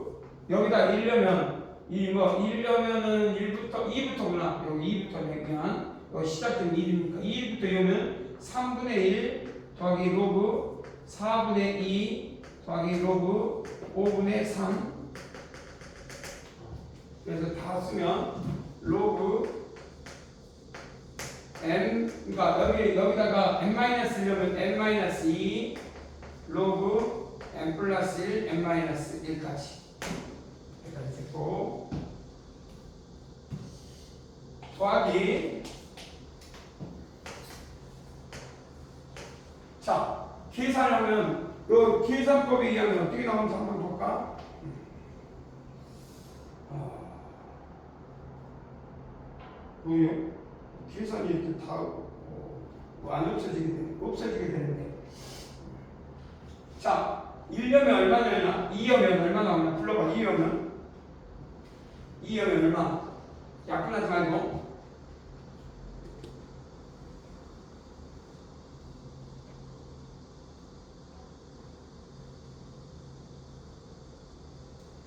여기다 1려면 일려면은 1부터 2부터구나. 여기 2부터 내면 여기 시작점 1이니까 2부터 2면 3분의 1 더하기 로그 4분의 2 더하기 로그 5분의 3. 그래서 다 쓰면 로그 n 그러니까 여기다가 n-1려면 n-2 로그 n 플러스 1 n-1까지 여기까지 됐고 더하기 자 계산하면 요 계산법에 의하면 어떻게 나오는지 한번 볼까? 뭐요? 계산이 이렇게 다 안 없어지게 되는데 자 1려면 얼마 나오냐? 2여면 얼마 나오냐? 불러봐. 2여면 얼마? 약분하지 말고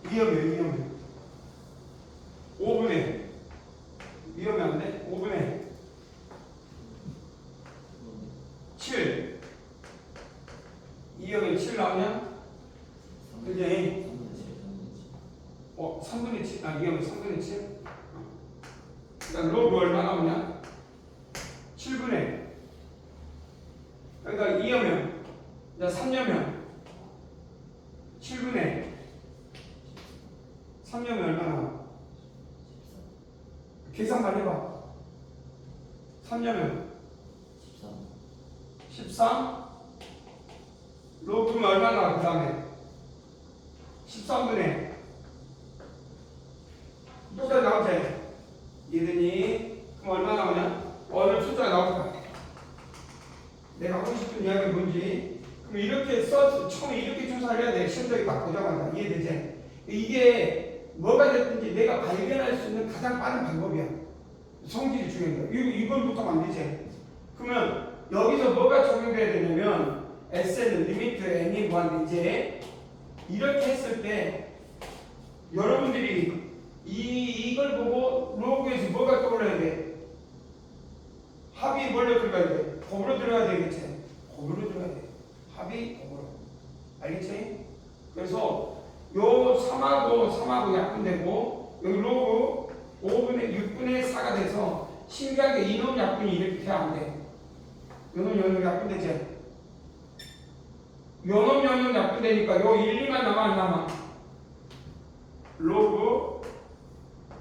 2여면 5분의 2여면 안 돼? 5분의 7 2여면 7 나오냐? 그지? 3분의 7 2여면 3분의 7 그러니까 로그 얼마 나오냐? 7분의 그러니까 2여면 3여면 7분의 3여면 얼마 나와? 계산만 해봐. 3여면 13 로그면 얼마 나와? 그 다음에 13분의 숫자 나오지? 이해되니? 그럼 얼마 나오냐? 어느 숫자가 나올까? 내가 하고 싶은 이야기가 뭔지 그럼 이렇게 처음에 이렇게 조사를 해야 돼. 시험장에 딱 보자마자. 이해되지? 이게 뭐가 됐든지 내가 발견할 수 있는 가장 빠른 방법이야. 성질이 중요한 거야. 이걸부터 안 되지? 그러면 여기서 뭐가 적용돼야 되냐면 SN은 리미트 n이 무한대 이제 이렇게 했을 때 여러분들이 이걸 보고 로그에서 뭐가 떠올라야 돼? 합이 뭘로 들어가야 돼? 곱으로 들어가야 되겠지? 곱으로 들어가야 돼. 합이 곱으로. 알겠지? 그래서 요 3하고 약분되고 여기 로그 6분의 4가 돼서 신기하게 이놈 약분이 이렇게 돼야 안 돼. 요놈 약분되지? 요놈 약분되니까 요 1, 2만 남아 안 남아? 로그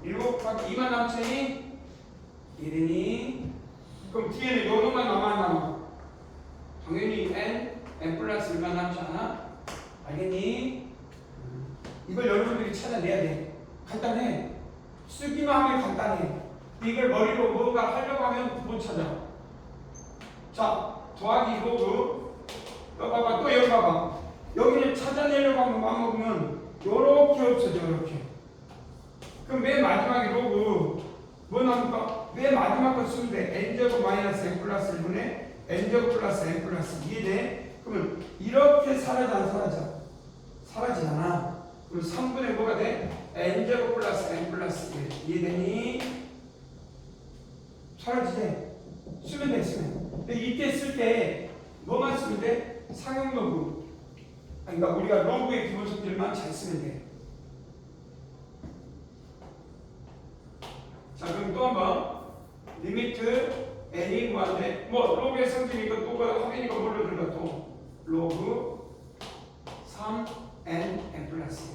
7 곱하기 2만 남지? 1이니? 그럼 뒤에는 요놈만 남아 안 남아? 당연히 n 플러스 1만 남지 않아? 알겠니? 이걸 여러분들이 찾아내야 돼. 간단해. 쓰기만 하면 간단해. 이걸 머리로 뭔가 하려고 하면 못 찾아. 자, 더하기 로그. 또 봐봐, 또 여기 봐봐. 여기를 찾아내려고 하면 마음먹으면 요렇게 없어져, 요렇게. 그럼 맨 마지막에 로그 뭐 나옵니까? 맨 마지막 거 쓰면 돼. n제곱 마이너스 n 플러스 1분의 n제곱 플러스 n 플러스 2 이해돼? 그러면 이렇게 사라져 안 사라져? 사라지잖아. 그럼 3분의 뭐가 돼? n제곱 플러스 n 플러스 1 이해되니? 사라지지? 쓰면 돼, 쓰면. 근데 이때 쓸 때 뭐만 쓰면 돼? 상용 로그. 그러니까 우리가 로그의 기본 성질만 잘 쓰면 돼. 자, 그럼 또 한번 리미트 n이 무한대 뭐 로그의 성질이니까 또 합이니까 뭘로 들어가 또 로그 3n n 플러스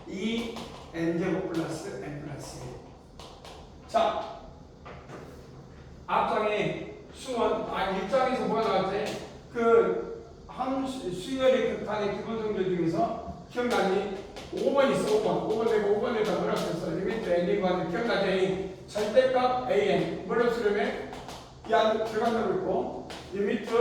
2 n 제곱 플러스 n 플러스 1. 자, 앞장에 수원 1장에서 뭐가 나왔지? 그 한 수열의 극한의 기본 성질 중에서 기억나니? 5번 있어. 5번 되고 5번에다 뭐라고 했어? 리미트 n이 무한대 기억나지? 절대값 an 뭘로 쓰려면 이 안에 들어간다고 했고 리미트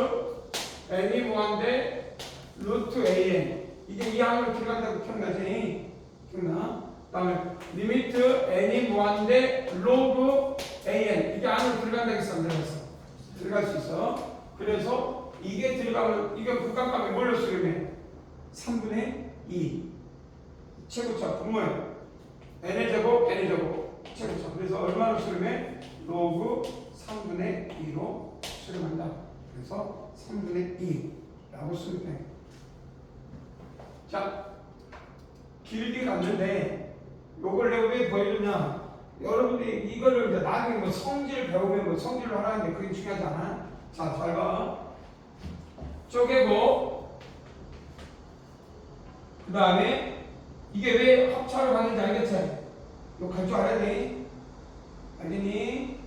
n이 무한대 루트 an 이게 이 안으로 들어간다고 기억나지? 기억나? 그 다음에 리미트 n이 무한대 로그 an 이게 안으로 들어간다고 했어? 안 들어갔어? 들어갈 수 있어. 그래서 이게 들어가면 이게 극각값이 뭘로 쓰려면 3분의 2 최고차 분모야 n의 제곱 n의 제곱 최고차. 그래서 얼마로 쓰려면 로그 3분의 2로 수렴한다. 그래서 3분의 2라고 쓰면 돼. 자, 길게 갔는데 요걸 내가 왜 보여주냐? 여러분들이 이거를 이제 나중에 뭐 성질 배우면 뭐 성질로 하라는데 그게 중요하지 않아? 자, 잘 봐. 쪼개고 그 다음에 이게 왜 합차로 가는지 알겠지? 이거 갈 줄 알아야 돼. 알겠니?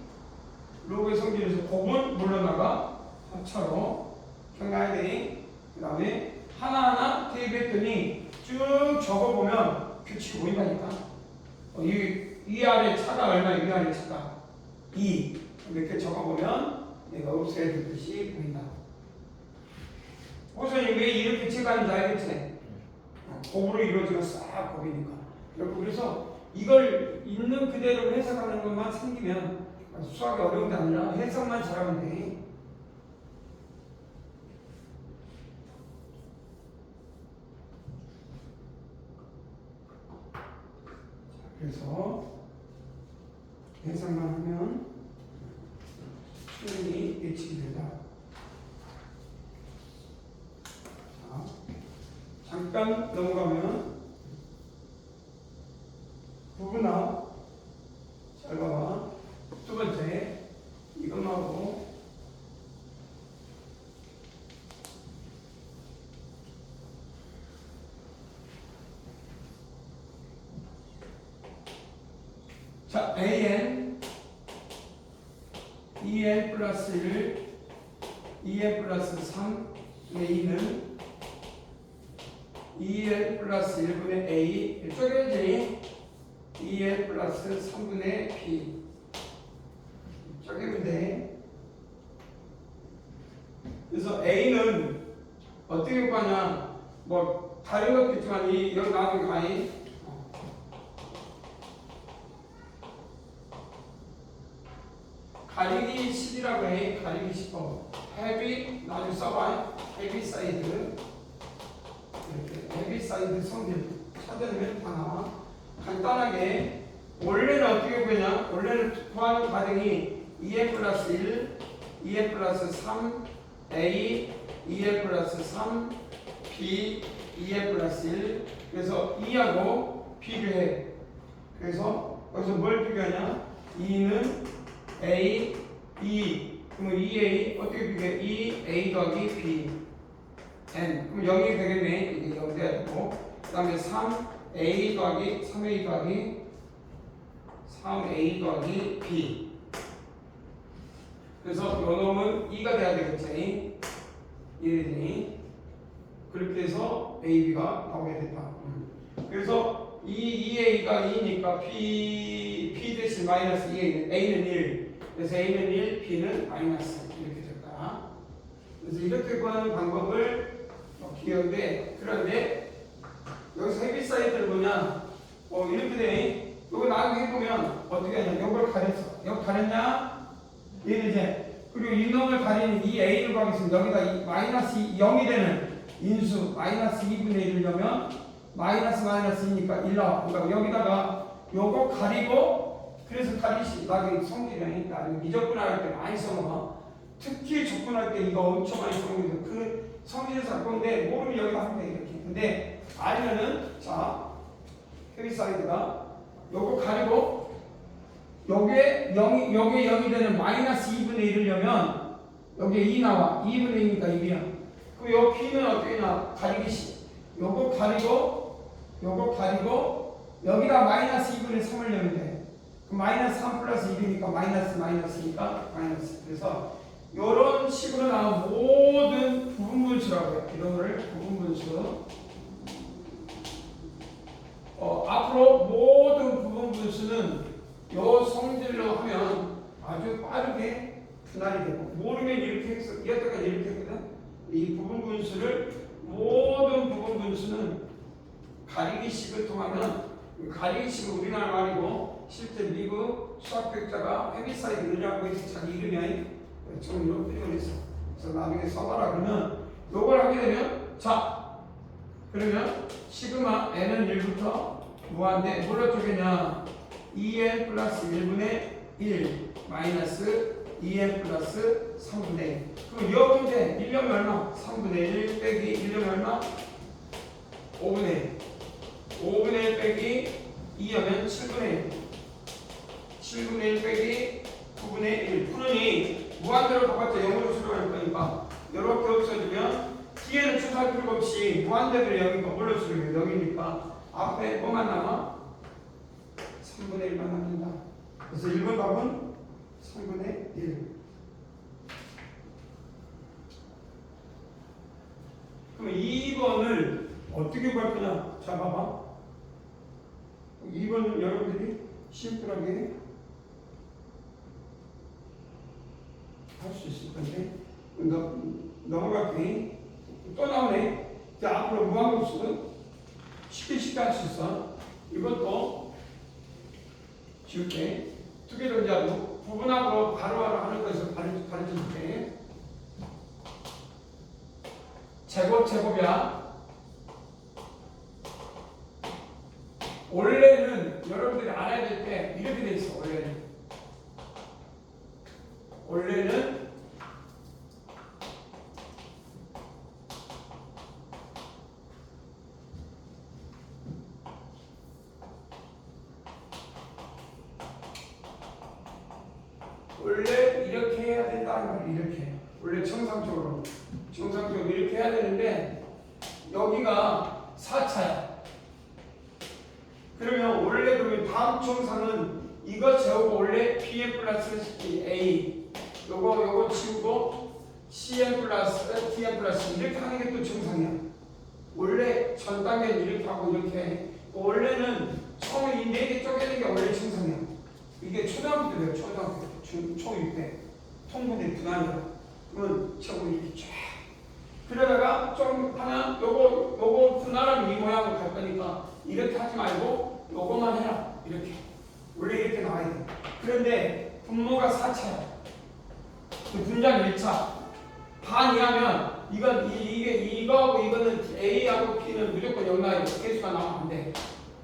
로그의 성질에서 곱은 물러나가 합차로 기억나야 돼. 그 다음에 하나하나 대입했더니 쭉 적어보면 규칙이 보인다니까. 이 아래 차가 얼마야? 이 아래 차가 2 이렇게 적어보면 내가 없애야 될 듯이 보인다. 호선이 왜 이렇게 체크하는지 알겠지? 곱으로 이루어지면 싹 곱이니까. 그래서 이걸 있는 그대로 해석하는 것만 생기면 수학이 어려운 게 아니라 해석만 잘하면 돼. 그래서 해석만 하면 충분히 예측이 된다. 자, 잠깐 넘어가면 부분합 잘 봐봐. 두 번째 이것만 하고 자, an 2n 플러스 1 2n 플러스 3 a는 2n 플러스 1분의 a 쪼개지 2n 플러스 3분의 b 쪼개면 돼. 그래서 a는 어떻게 구하냐? 뭐 다른 것도 있지만 이 여기 나오는 가이 가리기 10이라고 해. 가리기 10번. 헤비 나중에 써봐. 헤비 사이드 이렇게 헤비 사이드 성질 찾아내면 다 나와. 간단하게 원래는 어떻게 구하냐? 원래는 구하는 과정이 2n 플러스 1, 2n 플러스 3, a, 2n 플러스 3, b, 2n 플러스 1. 그래서 2하고 비교해. 그래서 여기서 뭘 비교하냐? 2는 a, 2. 그러면 2a 어떻게 비교해? 2a 더하기 b n. 그럼 0이 되겠네. 이게 0 돼야 되고. 그 다음에 3a 더하기 3a 더하기 3a 더하기 b. 그래서 요 놈은 2가 돼야 되겠지. 이래더니 그렇게 해서 a, b가 나오게 됐다. 그래서 2a가 2니까 p 대신 마이너스 2a는 a는 1. 그래서 a는 1, b는 마이너스 이렇게 될까? 그래서 이렇게 구하는 방법을 기억인데 그런데 여기서 헤비사이드를 보면 이렇게 되네. 이거 나중에 해보면 어떻게 하냐? 이걸 가렸어. 이거 가렸냐? 얘는 이제 그리고 이 놈을 가리는 이 a를 가겠습니다. 여기다 이 마이너스 0이 되는 인수 마이너스 2분의 1을 넣으면 마이너스 2니까 1 나와. 그러니까 여기다가 요거 가리고 그래서 가리시 나중에 성질이 나중에 미적분할 때 많이 써먹어. 특히 적분할 때 이거 엄청 많이 써먹는데 그 성질에서 할 건데 모르면 여기다 하면 돼 이렇게. 근데 알면은 자 헤비사이드가 요거 가리고 여기에 0이 되는 마이너스 2분의 1을 넣으면 여기에 2 나와. 2분의 2니까 1이야. 그럼 요 P는 어떻게 나 가리기식. 요거 가리고 여기다 마이너스 2분의 3을 넣으면 돼. 그럼 마이너스 3 플러스 1이니까 마이너스니까 마이너스. 그래서 요런 식으로 나온 모든 부분분수라고 해요. 이런 거를 부분분수. 앞으로 모든 부분분수는 요 성질로 하면 아주 빠르게 분할이 되고 모르면 이렇게 해서 여태까지 이렇게 했거든. 이 부분분수를 모든 부분분수는 가리기식을 통하면 가리기식은 우리나라 말이고 실제 미국 수학교육자가 헤비사이드라고 해서 자기 이름이 좀 이런 표현을 했어. 그래서 나중에 써봐라 그러면 요걸 하게 되면 자 그러면 시그마 n은 1부터 무한대 뭘로 쪼개냐 2n 플러스 1분의 1 마이너스 2n 플러스 3분의 1 그럼 이 문제 1년 얼마? 3분의 1 빼기 1년 얼마? 5분의 1 5분의 1 빼기 2하면 7분의 1 7분의 1 빼기 9분의 1 푸르니 무한대로 바꿨죠. 0으로 수렴할 거니까 이렇게 없어지면 뒤에는 추가할 필요가 없이 무한대로 0이니까 뭘로 수렴해? 0이니까 앞에 뭐만 남아? 3분의 1만 남는다. 그래서 1번 답은 3분의 1. 그럼 2번을 어떻게 구할 거냐? 자, 봐봐. 2번은 여러분들이 심플하게 할 수 있을 건데, 넘어갈게. 또 나오네. 자, 앞으로 무한급수는 쉽게 할 수 있어. 이것도 지울게. 투게더자도 부분하고 바로바로 하는 것을 가르쳐줄게. 제곱이야. 원래는 여러분들이 알아야 될 때 이렇게 돼 있어. 원래는 이렇게 해야 된다는 말이야. 이렇게 원래 정상적으로 이렇게 해야 되는데 여기가 4차야. 그러면 원래 그러면 다음 정상은 이거 제곱고 원래 bn 플러스 a 요거 지우고 cn 플러스 dn 플러스 이렇게 하는 게 또 정상이야. 원래 전 단계는 이렇게 하고 이렇게 해. 원래는 처음에 이 4개 쪼개는 게 원래 정상이야. 이게 초등학교 때예요. 초등학교 초6 때 통분의 분할이야. 그러면 저거 이렇게 쫙 그러다가 좀 하면 요거 분할하면 이 모양으로 갈 거니까 이렇게 하지 말고 요거만 해라. 이렇게 원래 이렇게 나와야 돼. 그런데 분모가 4차야. 분장 1차 반 이하면 이거하고 이거는 A하고 B는 무조건 연나야 돼. 개수가 나오면 안 돼.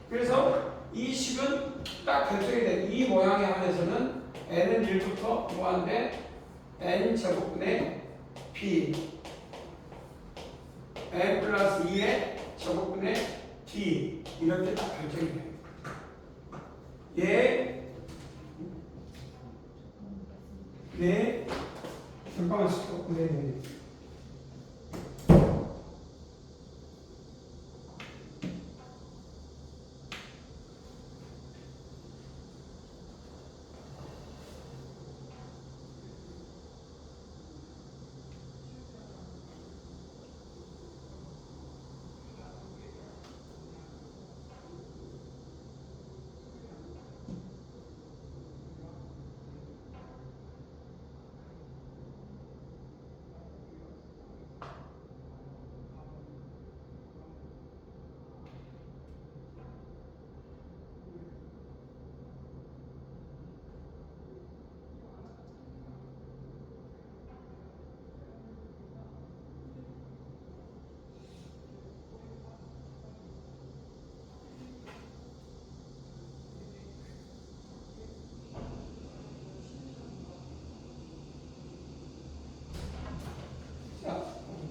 그래서 이 식은 딱 결정이 돼. 이 모양에 한해서는 n은 1부터 무한대 n 제곱분의 b n 플러스 2의 제곱분의 d 이렇게 딱 결정이 돼. 네. 잠깐만 스톱. 네.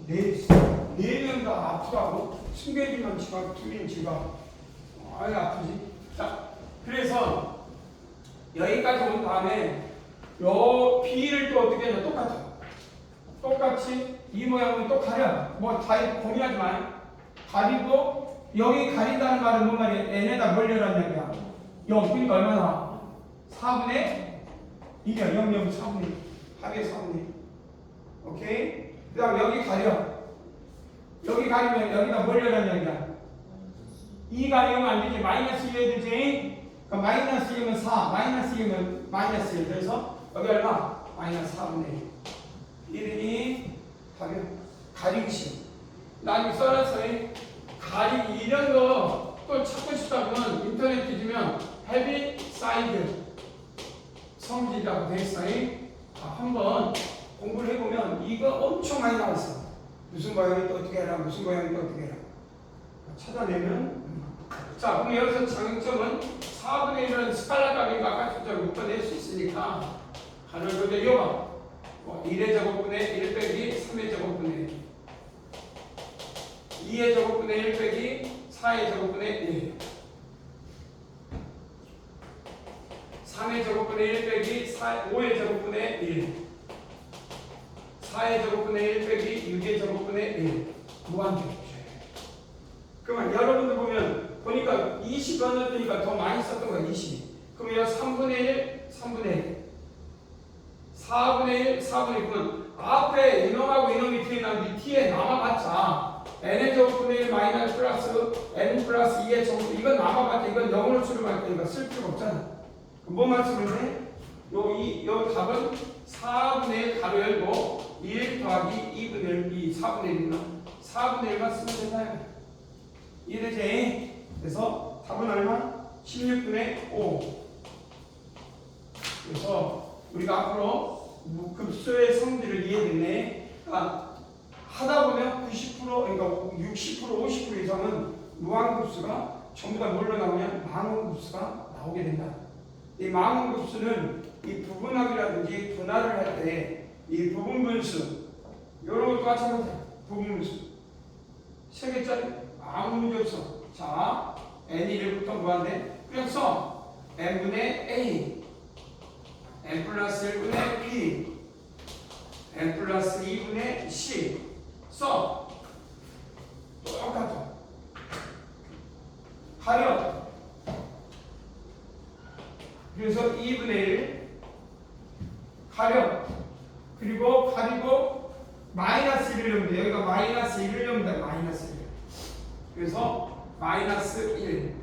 네 명 다 아프다고? 숨겨지만 지각, 둘인 지각. 아유, 아프지? 자, 그래서 여기까지 온 다음에 요 B를 또 어떻게 하냐? 똑같아. 똑같이 이 모양은 또 가려. 뭐 다 고민하지 마. 가리고 여기 가린다는 말은 뭔 말이야? n에다 뭘 열었냐 이야 0. 그러니까 얼마나? 4분의 2야. 0, 0, 4분의 2. 합의 4분의 2. 오케이? 그 다음 여기 가려. 여기 가리면 여기다 뭘 열었냐 이야 2 가리면 안 되지. 마이너스 2 해야 되지. 그럼 마이너스 2면 4. 마이너스 2면 마이너스 1. 그래서 여기 얼마? 마이너스 4분의 1. 이러니 답이 가리기. 나중에 써놨어. 가리기 이런 거 또 찾고 싶다면 인터넷 뒤지면 헤비 사이드 성질이라고 돼 있어. 한번 공부를 해보면 이거 엄청 많이 나왔어. 무슨 모양이 또 어떻게 해라, 무슨 모양이 또 어떻게 해라. 찾아내면. 자, 그럼 여기서 장점은 4분의 1은 스칼라 값이니까 아까 숫자를 묶어낼 수 있으니까 가를 그대 이어봐. 1의 제곱분의 1 빼기 3의 제곱분의 2의 제곱분의 1 빼기 4의 제곱분의 1 3의 제곱분의 1 빼기 5의 제곱분의 1 4의 제곱분의 1 빼기 6의 제곱분의 1 무한정. 그러면 여러분들 보니까 20 건너뜨니까 더 많이 썼던 거야. 20. 그럼 여기 3분의 1, 3분의 1 4분의 1, 4분의 1 그러면 앞에 이놈하고 이놈이 뒤에 나오는데 t에 남아봤자 n의 제곱분의 1 마이너스 플러스 n 플러스 2의 제곱 이건 남아봤자 이건 0으로 수렴할 거니까 쓸 필요가 없잖아. 뭐만 쓰면 돼? 요 답은 4분의 1 가로 열고 1 더하기 2분의 1, 2, 4분의 1이나 4분의 1만 쓰면 되나요? 이해되지? 그래서 답은 얼마? 16분의 5. 그래서 우리가 앞으로 급수의 성질을 이해했네. 그러니까 하다 보면 90% 그러니까 60% 50% 이상은 무한급수가 전부 다 뭘로 나오냐? 망원급수가 나오게 된다. 이 망원급수는 이 부분합이라든지 분할을 할 때 이 부분분수 이런 것도 마찬가지야. 부분분수 3개짜리 아무 문제 없어. 자, n이 1부터 무한대. 그냥 써. n분의 a n 플러스 1분의 b n 플러스 2분의 c 써. 똑같아. 가려. 그래서 2분의 1 가려. 그리고 가리고 마이너스 1을 넣으면 돼. 여기가 마이너스 1을 넣으면 돼. 마이너스 1. 그래서 마이너스 1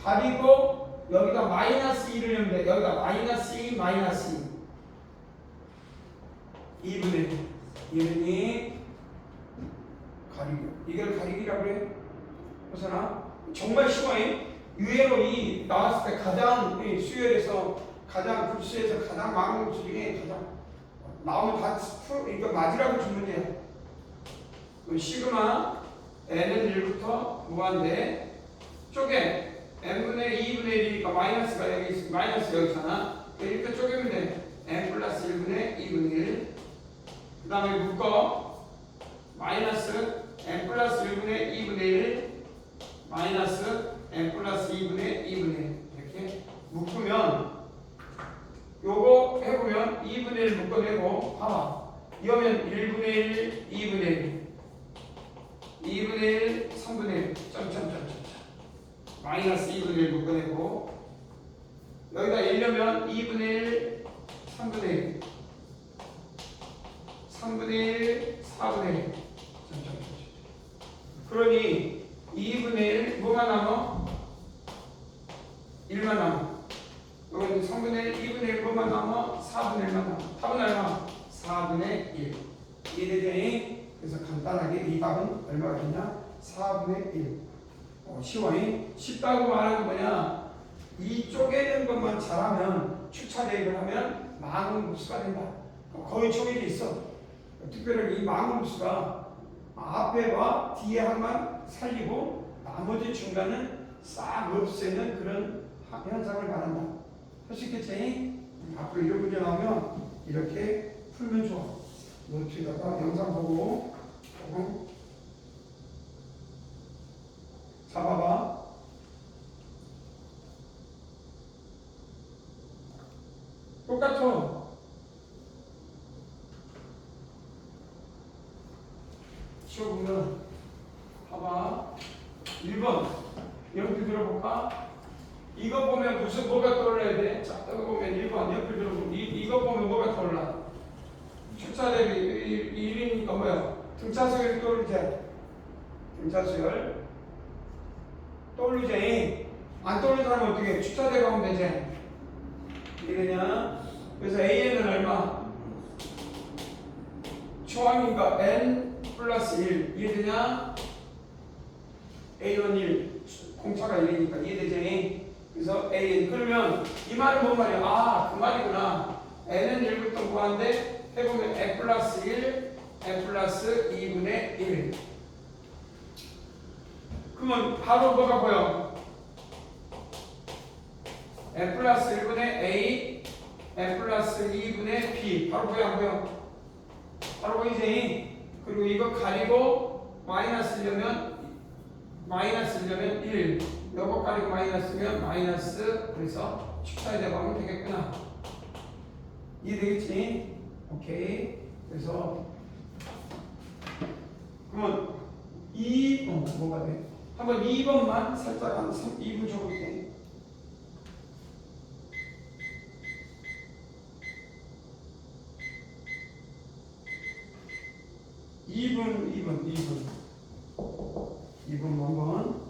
가리고 여기다 마이너스 2를 넣으면 돼. 여기다 마이너스 2 마이너스 2 2분의 1 이러니 가리고 이걸 가리기라고 해. 그래서 정말 쉬워. 유예로 이 나왔을 때 가장 수열에서 가장 급수에서 가장 많은 급수 중에 가장 나오면 다 이거 맞으라고 준 문제야. 시그마 n은 1부터 무한대 쪼개 n분의 2분의 1이니까 마이너스가 여기 있어. 마이너스 여기잖아. 이렇게 쪼개면 돼. n 플러스 1분의 2분의 1 그 다음에 묶어 마이너스 n 플러스 1분의 2분의 1 마이너스 n 플러스 2분의 2분의 1 이렇게 묶으면 요거 해보면 2분의 1 묶어내고 봐봐. 이러면 1분의 1 2분의 1 2분의 1 3분의 1 점점점점 마이너스 2분의 1 묶어내고 여기다 1려면 2분의 1 3분의 1 3분의 1 4분의 1 점점점 그러니 2분의 1 뭐가 남아? 1만 남아. 여기 3분의 1 2분의 1 뭐만 남아? 4분의 1만 남아. 답은 얼마? 4분의 1 이해되니? 그래서 간단하게 이 답은 얼마가 되냐? 4분의 1 쉬워. 쉽다고 말하는 뭐냐? 이 쪼개는 것만 잘하면 추차 대입을 하면 망원급수가 된다. 거의 정해져 있어. 특별히 이 망원급수가 앞에와 뒤에 한만 살리고 나머지 중간은 싹 없애는 그런 현상을 말한다. 할 수 있겠지? 앞으로 이런 문제 나오면 이렇게 풀면 좋아. 노트에다가 영상 보고 잡아봐. 똑같아. 치워보면 봐봐. 1번 옆에 들어볼까? 이거 보면 무슨 뭐가 떠올라야 돼? 자, 이거 보면 1번 옆에 들어보면 이거 보면 뭐가 떠올라? 주차 대비 1이니까 뭐야? 등차 수열 떠오르지? 등차 수열 떠오르지? 안 떠오르는 사람은 어떻게 해? 주차 대비 하면 되지? 이래냐? 그래서 AN은 얼마? 초항이니까 N 플러스 1 이해되냐? A1 1 공차가 1이니까 이해되지? 그래서 AN 그러면 이 말은 뭔 말이야? 아, 그 말이구나. N은 1부터 구하는데 해보면 N 플러스 1 N 플러스 2분의 1 그러면 바로 뭐가 보여? N 플러스 1분의 A N 플러스 2분의 B 바로 보여 안 보여? 바로 보이지? 그리고 이거 가리고 마이너스려면 1 요거 가리고 마이너스면 마이너스 그래서 축사에 대박하면 되겠구나. 이해되겠지? 오케이. 그래서 그러면 뭐가 돼? 한번 2번만 살짝 한 2분 줘볼게. 2분 한번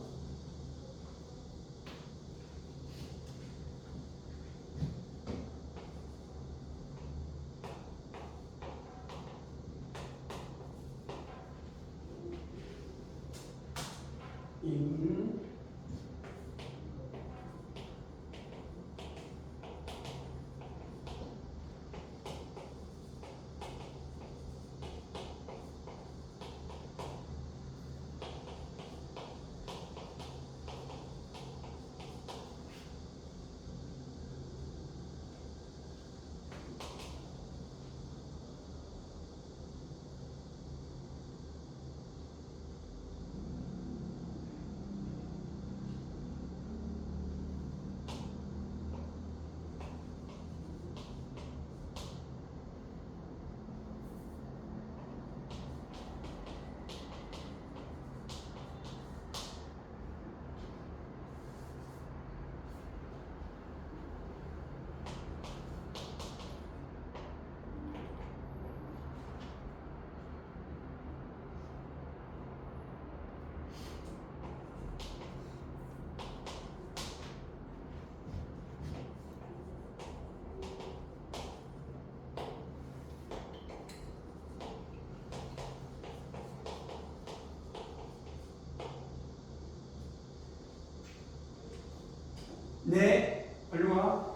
네, 빨리 와.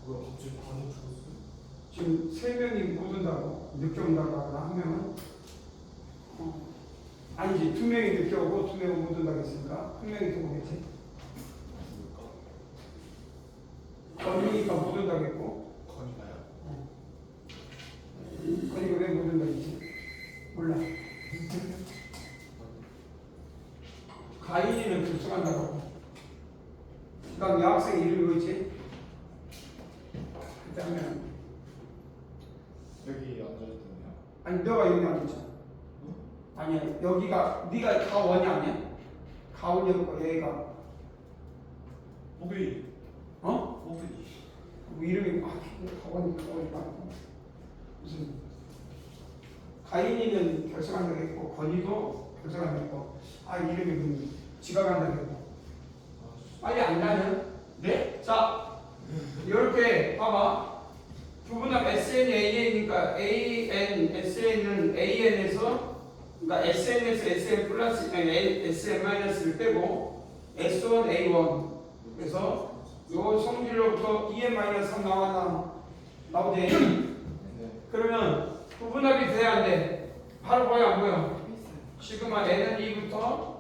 뭐야, 갑자기 반응 죽었어? 지금 3명이 못 온다고 늦게 온다고 하거나 한 명은 아니지 2명이 늦게 오고 2명은 못 온다고 했으니까 1명이 더 오겠지. 건이가 못 온다고 했고 건이가요? 건이가 왜 못 온다고 했지? 몰라. 가인이는 급속한다고 하고 그 다음 여학생 이름이 뭐였지? 그 다음에 여기 앉아있던데요? 아니 너가 여기 앉았잖아. 아니야 여기가 네가 가원이 아니야? 가원이었고 얘가 호비. 어? 호비. 뭐 이름이 가원이 말고 무슨 가인이는 결석한다고 했고 건이도 결석한다고 했고 이름이 지각한다고 했고 빨리 안 나는? 네? 자 이렇게 봐봐. 부분합 SN, AN이니까 AN, SN은 AN에서 그러니까 SN에서 SN 플러스 SN 마이너스를 빼고 S1, A1 그래서 요 성질로부터 EN 마이너스 3 나오지? 네. 그러면 부분합이 돼야 안 돼? 바로 보여 안 보여? 시그마 N은 2부터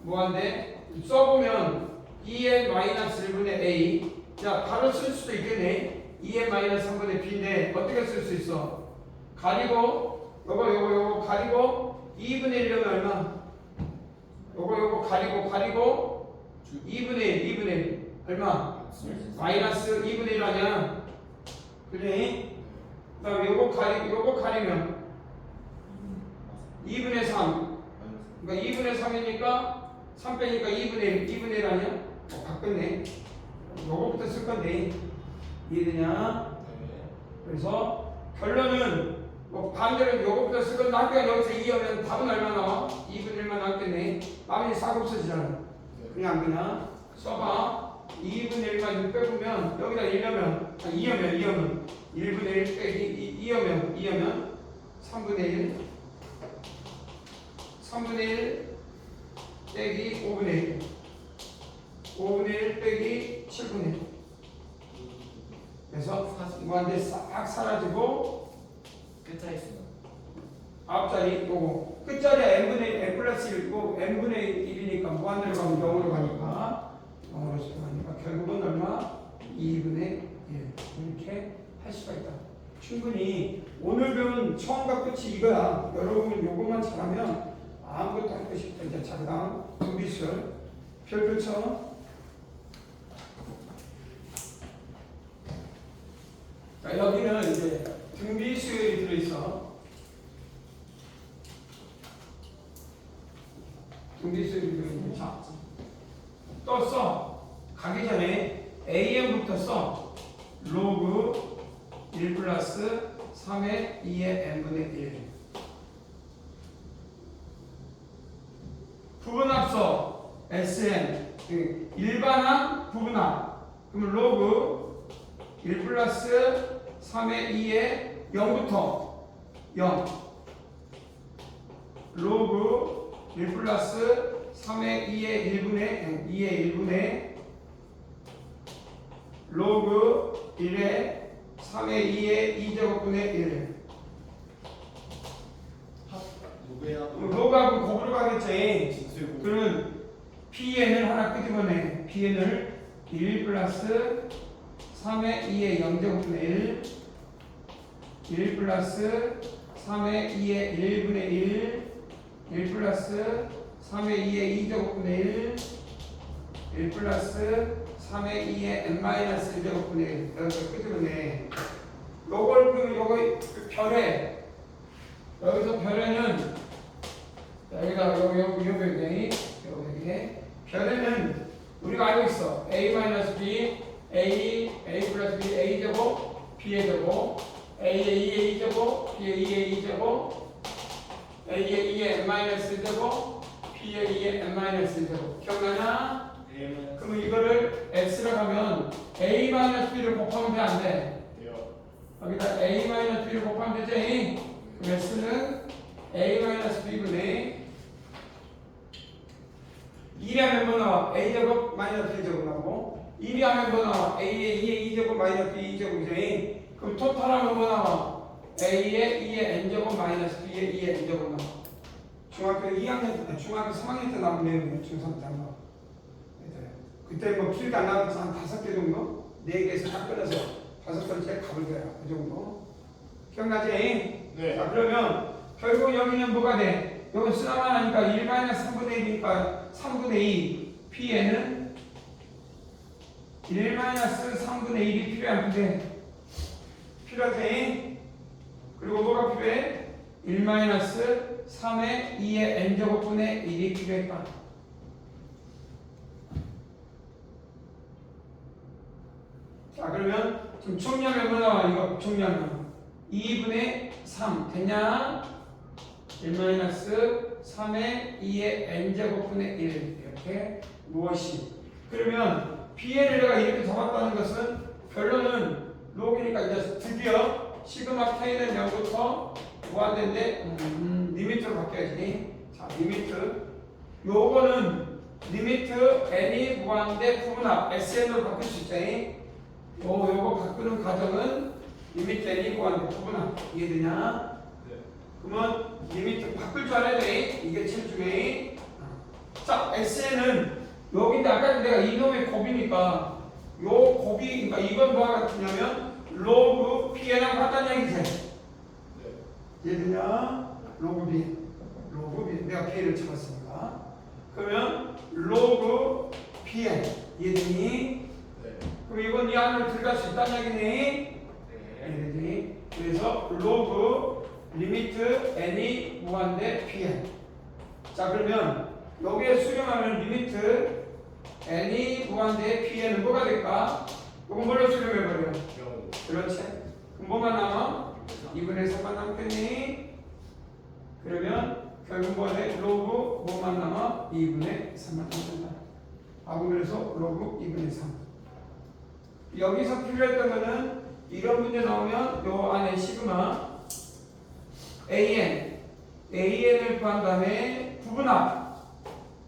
뭐한데? 써보면 EN 마이너스 1분의 A 자 바로 쓸 수도 있겠네. 2n 마이너스 3분의 b인데 어떻게 쓸 수 있어? 가리고 요거 가리고 2분의 1이면 얼마? 요거 가리고 2분의 1 얼마? 마이너스 2분의 1 아니야? 그래? 그 다음에 요거 가리면 2분의 3 그러니까 2분의 3이니까 3 빼니까 2분의 1 아니야? 바꿨네. 요거부터 쓸 건데 이해되냐? 그래서 결론은 뭐 반대로 요거부터 쓸 건데 학교가 여기서 2하면 답은 얼마 나와? 2분의 1만 나왔겠네. 마음이 싹 없어지잖아. 그냥 써봐. 2분의 1만 6 빼보면 여기다 1하면 2하면 1분의 1 빼기 2하면 3분의 1 빼기 5분의 1 빼기 7분의 1 그래서 무한대 싹 사라지고 끝자리 수는 앞자리 요거 끝자리가 n 플러스 1이고 n분의 1이니까 무한대로 가면 0으로 가니까 결국은 얼마? 2분의 1 이렇게 할 수가 있다. 충분히 오늘 배운 처음과 끝이 이거야. 여러분 요것만 잘하면 아무것도 할 것이 없다. 이제 자 그다음 등비술 별표 쳐. 자 여기는 이제 등비수열이 들어있어. 등비수열이 들어있는 자 또 써. 가기 전에 am부터 써. 로그 1 플러스 3의 2의 n분의 1 부분합서 sn 일반항 부분합 그러면 로그 1 플러스 3의 2의 0부터 0 로그 1 플러스 3의 2의 1분의 로그 1의 3의 2의 2제곱분의 1 로그하고 곱으로 가겠지. 그러면 pn을 하나 끄집어내. pn을 1 플러스 3의 2의 0제곱분의 1 플러스 3의 2의 1분의 1 플러스 3의 2의 2제곱분의 1 플러스 3의 2의 n-1제곱분의 1 여기서 끄집어내. 요거 별에 여기서 별에는 여기다 여기 별에는 우리가 알고 있어. a-b a 플러스 b a 제곱 b의 제곱 a의 2의 2제곱 b의 2의 2제곱 a의 2의 n-1제곱 b의 2의 n-1제곱 기억나냐? 그러면 이거를 x로 가면 a-b를 곱하면 돼 안 돼? 여기다 a-b를 곱하면 되지? 그럼 x는 a-b분의 1이 하면 뭐 나와? a제곱 마이너스 b제곱 나오고 1이 하면 뭐 나와? a의 2의 2제곱 마이너스 b 2제곱이지. 그럼 토탈하면 뭐 나와? a의 2의 n제곱 마이너스 b의 2의 n제곱 나와. 중학교 2학년 때, 중학교 3학년 때 나온 내용이에요. 중3 때 한 거. 그때 뭐 필기 안 나와서 한 5개 정도? 4개에서 딱 끊어서 5번째 가볼 거야. 그 정도. 기억나지? 네. 자, 그러면 결국 여기는 뭐가 돼? 여기 쓰나만 하니까 1-3분의 1이니까 3분의 2 pn은 1-3분의 1이 필요한 게 필요하지? 그리고 뭐가 필요해? 1-3의 2의 n제곱분의 1이 필요했다. 자 그러면 지금 총량을 뭐 나와? 이거 총량은 2분의 3 되냐? 1-3의 2의 n제곱분의 1 이렇게 무엇이? 그러면 bn을 내가 이렇게 잡았다는 것은 결론은 로그니까 이제 드디어 시그마 k는 0부터 무한대인데 리미트로 바뀌어야지. 자 리미트 요거는 리미트 n이 무한대 부분합 sn으로 바꿀 수 있지. 요거 바꾸는 과정은 리미트 n이 무한대 부분합 이해되냐? 네. 그러면 리미트 바꿀 줄 알아야 돼. 이게 제일 중요해. 자 sn은 여기인데 아까 내가 이놈의 곱이니까 요 곱이 그러니까 이건 뭐가 같으냐면 로그 pn하고 같다는 얘기지. 이해되냐? 로그 B. 로그 B. 내가 B를 잡았으니까. 그러면 로그 Bn. 이해되니? 네. 그럼 이건 이 안으로 들어갈 수 있다는 얘기니? 네. 이해되니? 그래서 로그 리미트 n이 무한대 Pn. 자 그러면 여기에 수렴하면 리미트 n이 무한대 Pn은 뭐가 될까? 이거 뭘로 수렴해버려? 영. 그렇지. 그럼 뭐만 남아? 2분의 3만 남겠니? 그러면 결국 뭐래? 로그 뭐만 남아? 2분의 3만 남는다. 하고 그래서 로그 2분의 3. 여기서 필요했던 거는 이런 문제 나오면 요 안에 시그마 AN을 구한 다음에 부분합.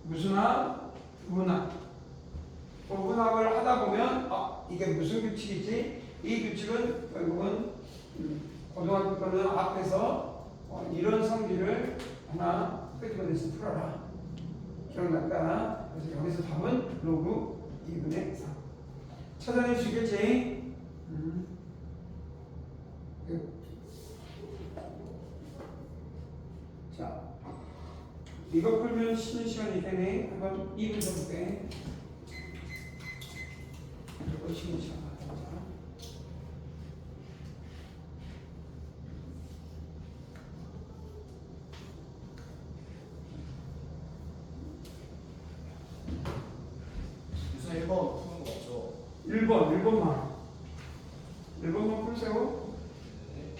무슨 합? 부분합. 부분합을 하다 보면 이게 무슨 규칙이지? 이 규칙은 결국은 고등학교 거는 앞에서 이런 성질을 하나 끄집어내서 풀어라. 기억날까? 그래서 여기서 답은 로그 2분의 3. 찾아낼 수 있겠지? 자, 이거 풀면 쉬는 시간이 되네. 한번 2분 줘볼게. 이거 쉬는 시간 가져보자. 우선 1번 푸는 거 없죠? 1번만 풀세요. 네.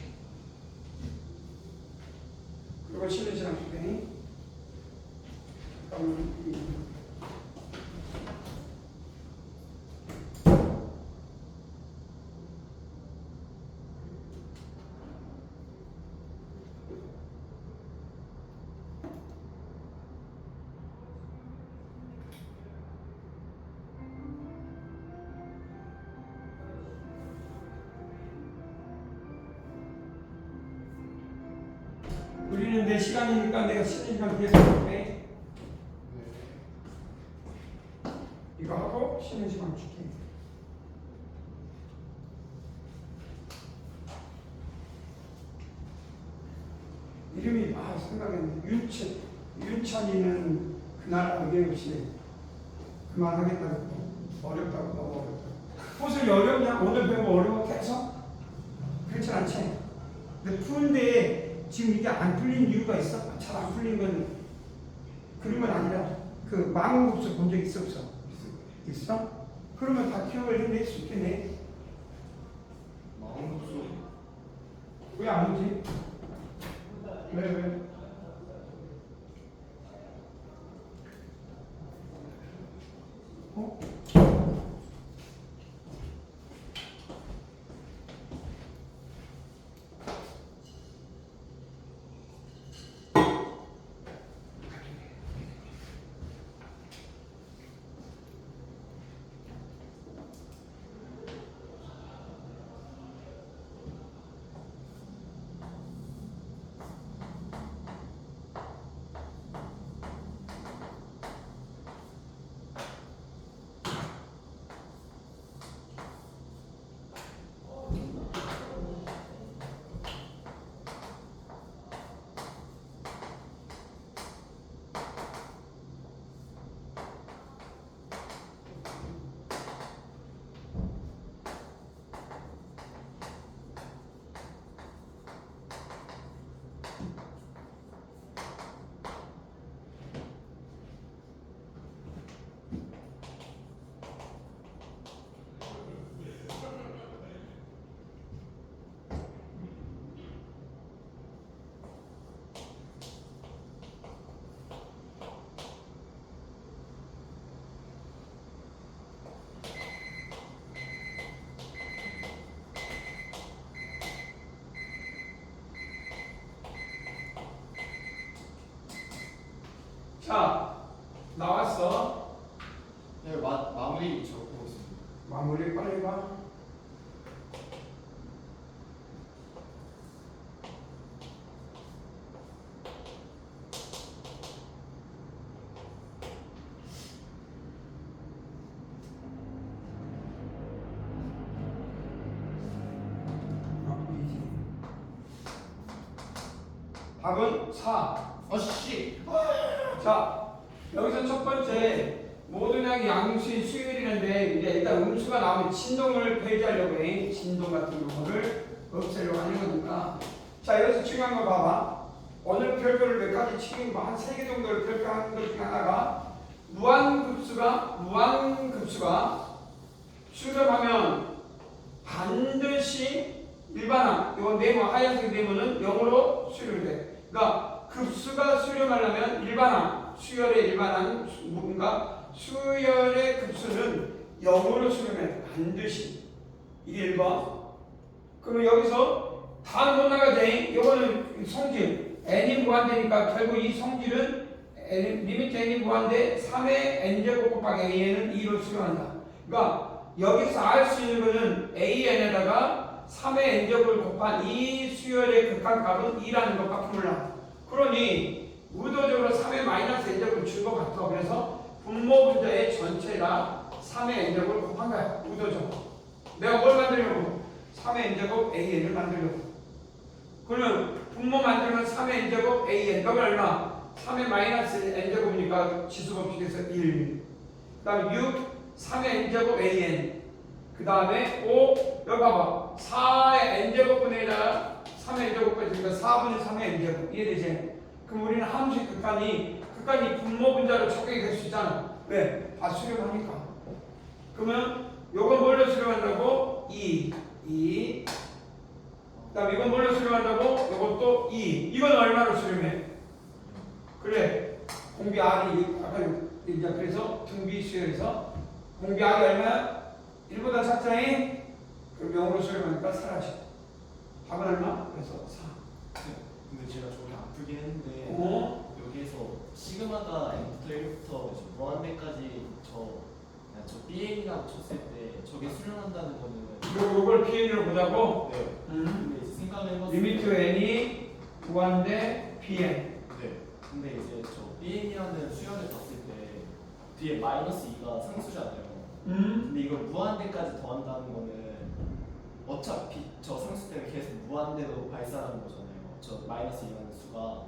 그리고 쉬는 시간 줄게. 잠깐만. 우리는 내 시간이니까 내가 쉬는 시간 뒤에서 줄게. 이거 하고 쉬는 시간 줄게. 이름이 생각이 안 나. 윤찬이는 그날 어김없이 그만하겠다고. 어렵다고. 너무 어렵다고. 무슨 어렵냐? 오늘 배우고 어려워 계속? 그렇지 않지? 근데 푸는데 지금 이게 안 풀린 이유가 있어? 잘 안 풀린 건 그런 건 아니라 그 망원급수 본 적 있어 없어? 있어? 그러면 다 기억을 해낼 수 있겠네. 마음급수. 왜 안 오지? 왜? 어? 자, 나왔어. 네, 마무리 적고 있습니다. 마무리 빨리 봐. 답은 4. 아씨. 자, 여기서 첫 번째 모든 양이 양수의 수열이는데 이제 일단 음수가 나오면 진동을 폐지하려고 해. 진동 같은 경우를 없애려고 하는 거니까. 자, 여기서 중요한 거 봐봐. 오늘 별표를 몇 가지 치는 거 한 3개 정도를 별표하는 것 중에 하나가 무한급수가 수렴하면 반드시 일반항, 요 네모 하얀색 네모는 0으로 수렴이 돼. 그러니까 급수가 수렴하려면 일반항, 수열의 일반항, 뭔가 수열의 급수는 0으로 수렴해야 돼. 반드시. 이게 1번. 그러면 여기서 다 못 나가지. 이거는 성질. n이 무한대니까 결국 이 성질은 리미트 n이 무한대 3의 n제곱 곱하기 an은 2로 수렴한다. 그러니까 여기서 알 수 있는 거는 an에다가 3의 n제곱을 곱한 이 수열의 극한값은 2라는 것밖에 몰라. 그러니 의도적으로 3의 마이너스 n제곱을 준 것 같아. 그래서 분모 분자의 전체가 3의 n제곱을 곱한 거야. 의도적으로. 내가 뭘 만들려고? 3의 n제곱 an을 만들려고. 그러면 분모 만들면 3의 n제곱 an. 여기 얼마? 3의 마이너스 n제곱이니까 지수법칙에서 1. 그 다음에 6, 3의 n제곱 an. 그 다음에 5, 여기 봐봐. 4의 n제곱분에다가 3의 n제곱까지, 그러니까 4분의 3의 n제곱. 이해되지? 그럼 우리는 함수의 극한이 분모 분자로 적용이 될 수 있잖아. 왜? 다 수렴하니까. 그러면 요건 뭘로 수렴한다고? 2. 그 다음에 이건 뭘로 수렴한다고? 이것도 2. 이건 얼마로 수렴해? 그래. 공비 R이 아까 이제 그래서 등비 수열에서 공비 R이 얼마야? 1보다 작자니? 그럼 0으로 수렴하니까 사라져. 답은 얼마? 그래서 4. 근데 제가 조금 아프긴 했는데 여기에서 시그마가 n부터 1부터 무한대까지 저 BN이라고 쳤을 때 저게 수렴한다는 거는 요걸 PN으로 보자고? 네. 근데 이제 생각을 해봤을 때 리미트 N이 무한대 PN. 네. 근데 이제 저 BN이라는 수열을 봤을 때 뒤에 마이너스 2가 상수잖아요. 근데 이걸 무한대까지 더한다는 거는 어차피 저 상수 때문에 계속 무한대로 발산하는 거잖아요. 저 마이너스 2라는 수가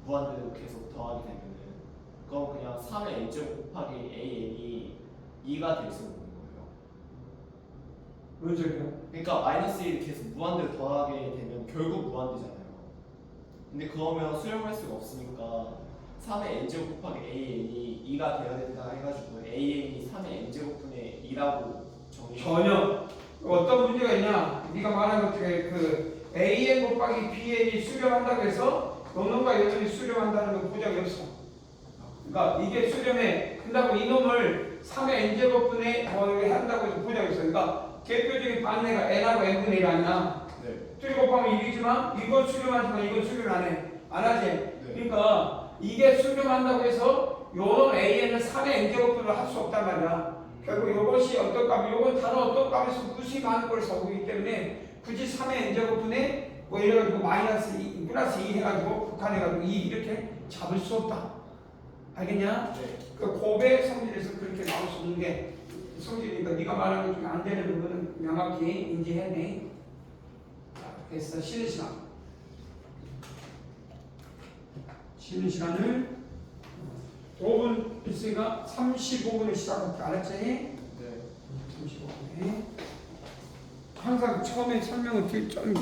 무한대로 계속 더하게 되면은 그럼 그냥 3의 n제곱 곱하기 an이 2가 될 수 있는 거예요. 뭔 소리야? 그러니까 마이너스 1을 계속 무한대로 더하게 되면 결국 무한대잖아요. 근데 그러면 수렴할 수가 없으니까 3의 n제곱 곱하기 an이 2가 되어야 된다 해가지고 an이 3의 n제곱분의 2라고 전혀. 어떤 문제가 있냐? 네가 말한 것 중에 그 AN 곱하기 BN이 수렴한다고 해서 너놈과 여놈이 수렴한다는 건 보장이 없어. 그러니까 이게 수렴해. 근다고 이놈을 3의 n제곱분의 한다고 해서 보장이 있어. 그러니까 대표적인 반대가 n하고 n분의 1 아니야. 네. 2 곱하면 1이지만 이건 수렴하지만 이건 수렴 안 해. 안 하지? 네. 그러니까 이게 수렴한다고 해서 요놈 AN은 3의 n제곱분을 할 수 없단 말이야. 결국 이것이 어떤 값이, 이건 다른 어떤 값에서 무수히 많은 걸 써보기 때문에 굳이 3의 n제곱분에 뭐 이래가지고 마이너스 2, 플러스 2 해가지고 극한해가지고 2 이렇게 잡을 수 없다. 알겠냐? 네. 그 곱의 성질에서 그렇게 나올 수 없는 게 성질이니까 네가 말한 것 중에 안 되는 부분은 명확히 인지해야 돼. 자, 됐어. 쉬는 시간. 쉬는 시간을 5분 있으니까 35분에 시작할게. 알았지? 네. 35분에. 항상 처음에 설명을 좀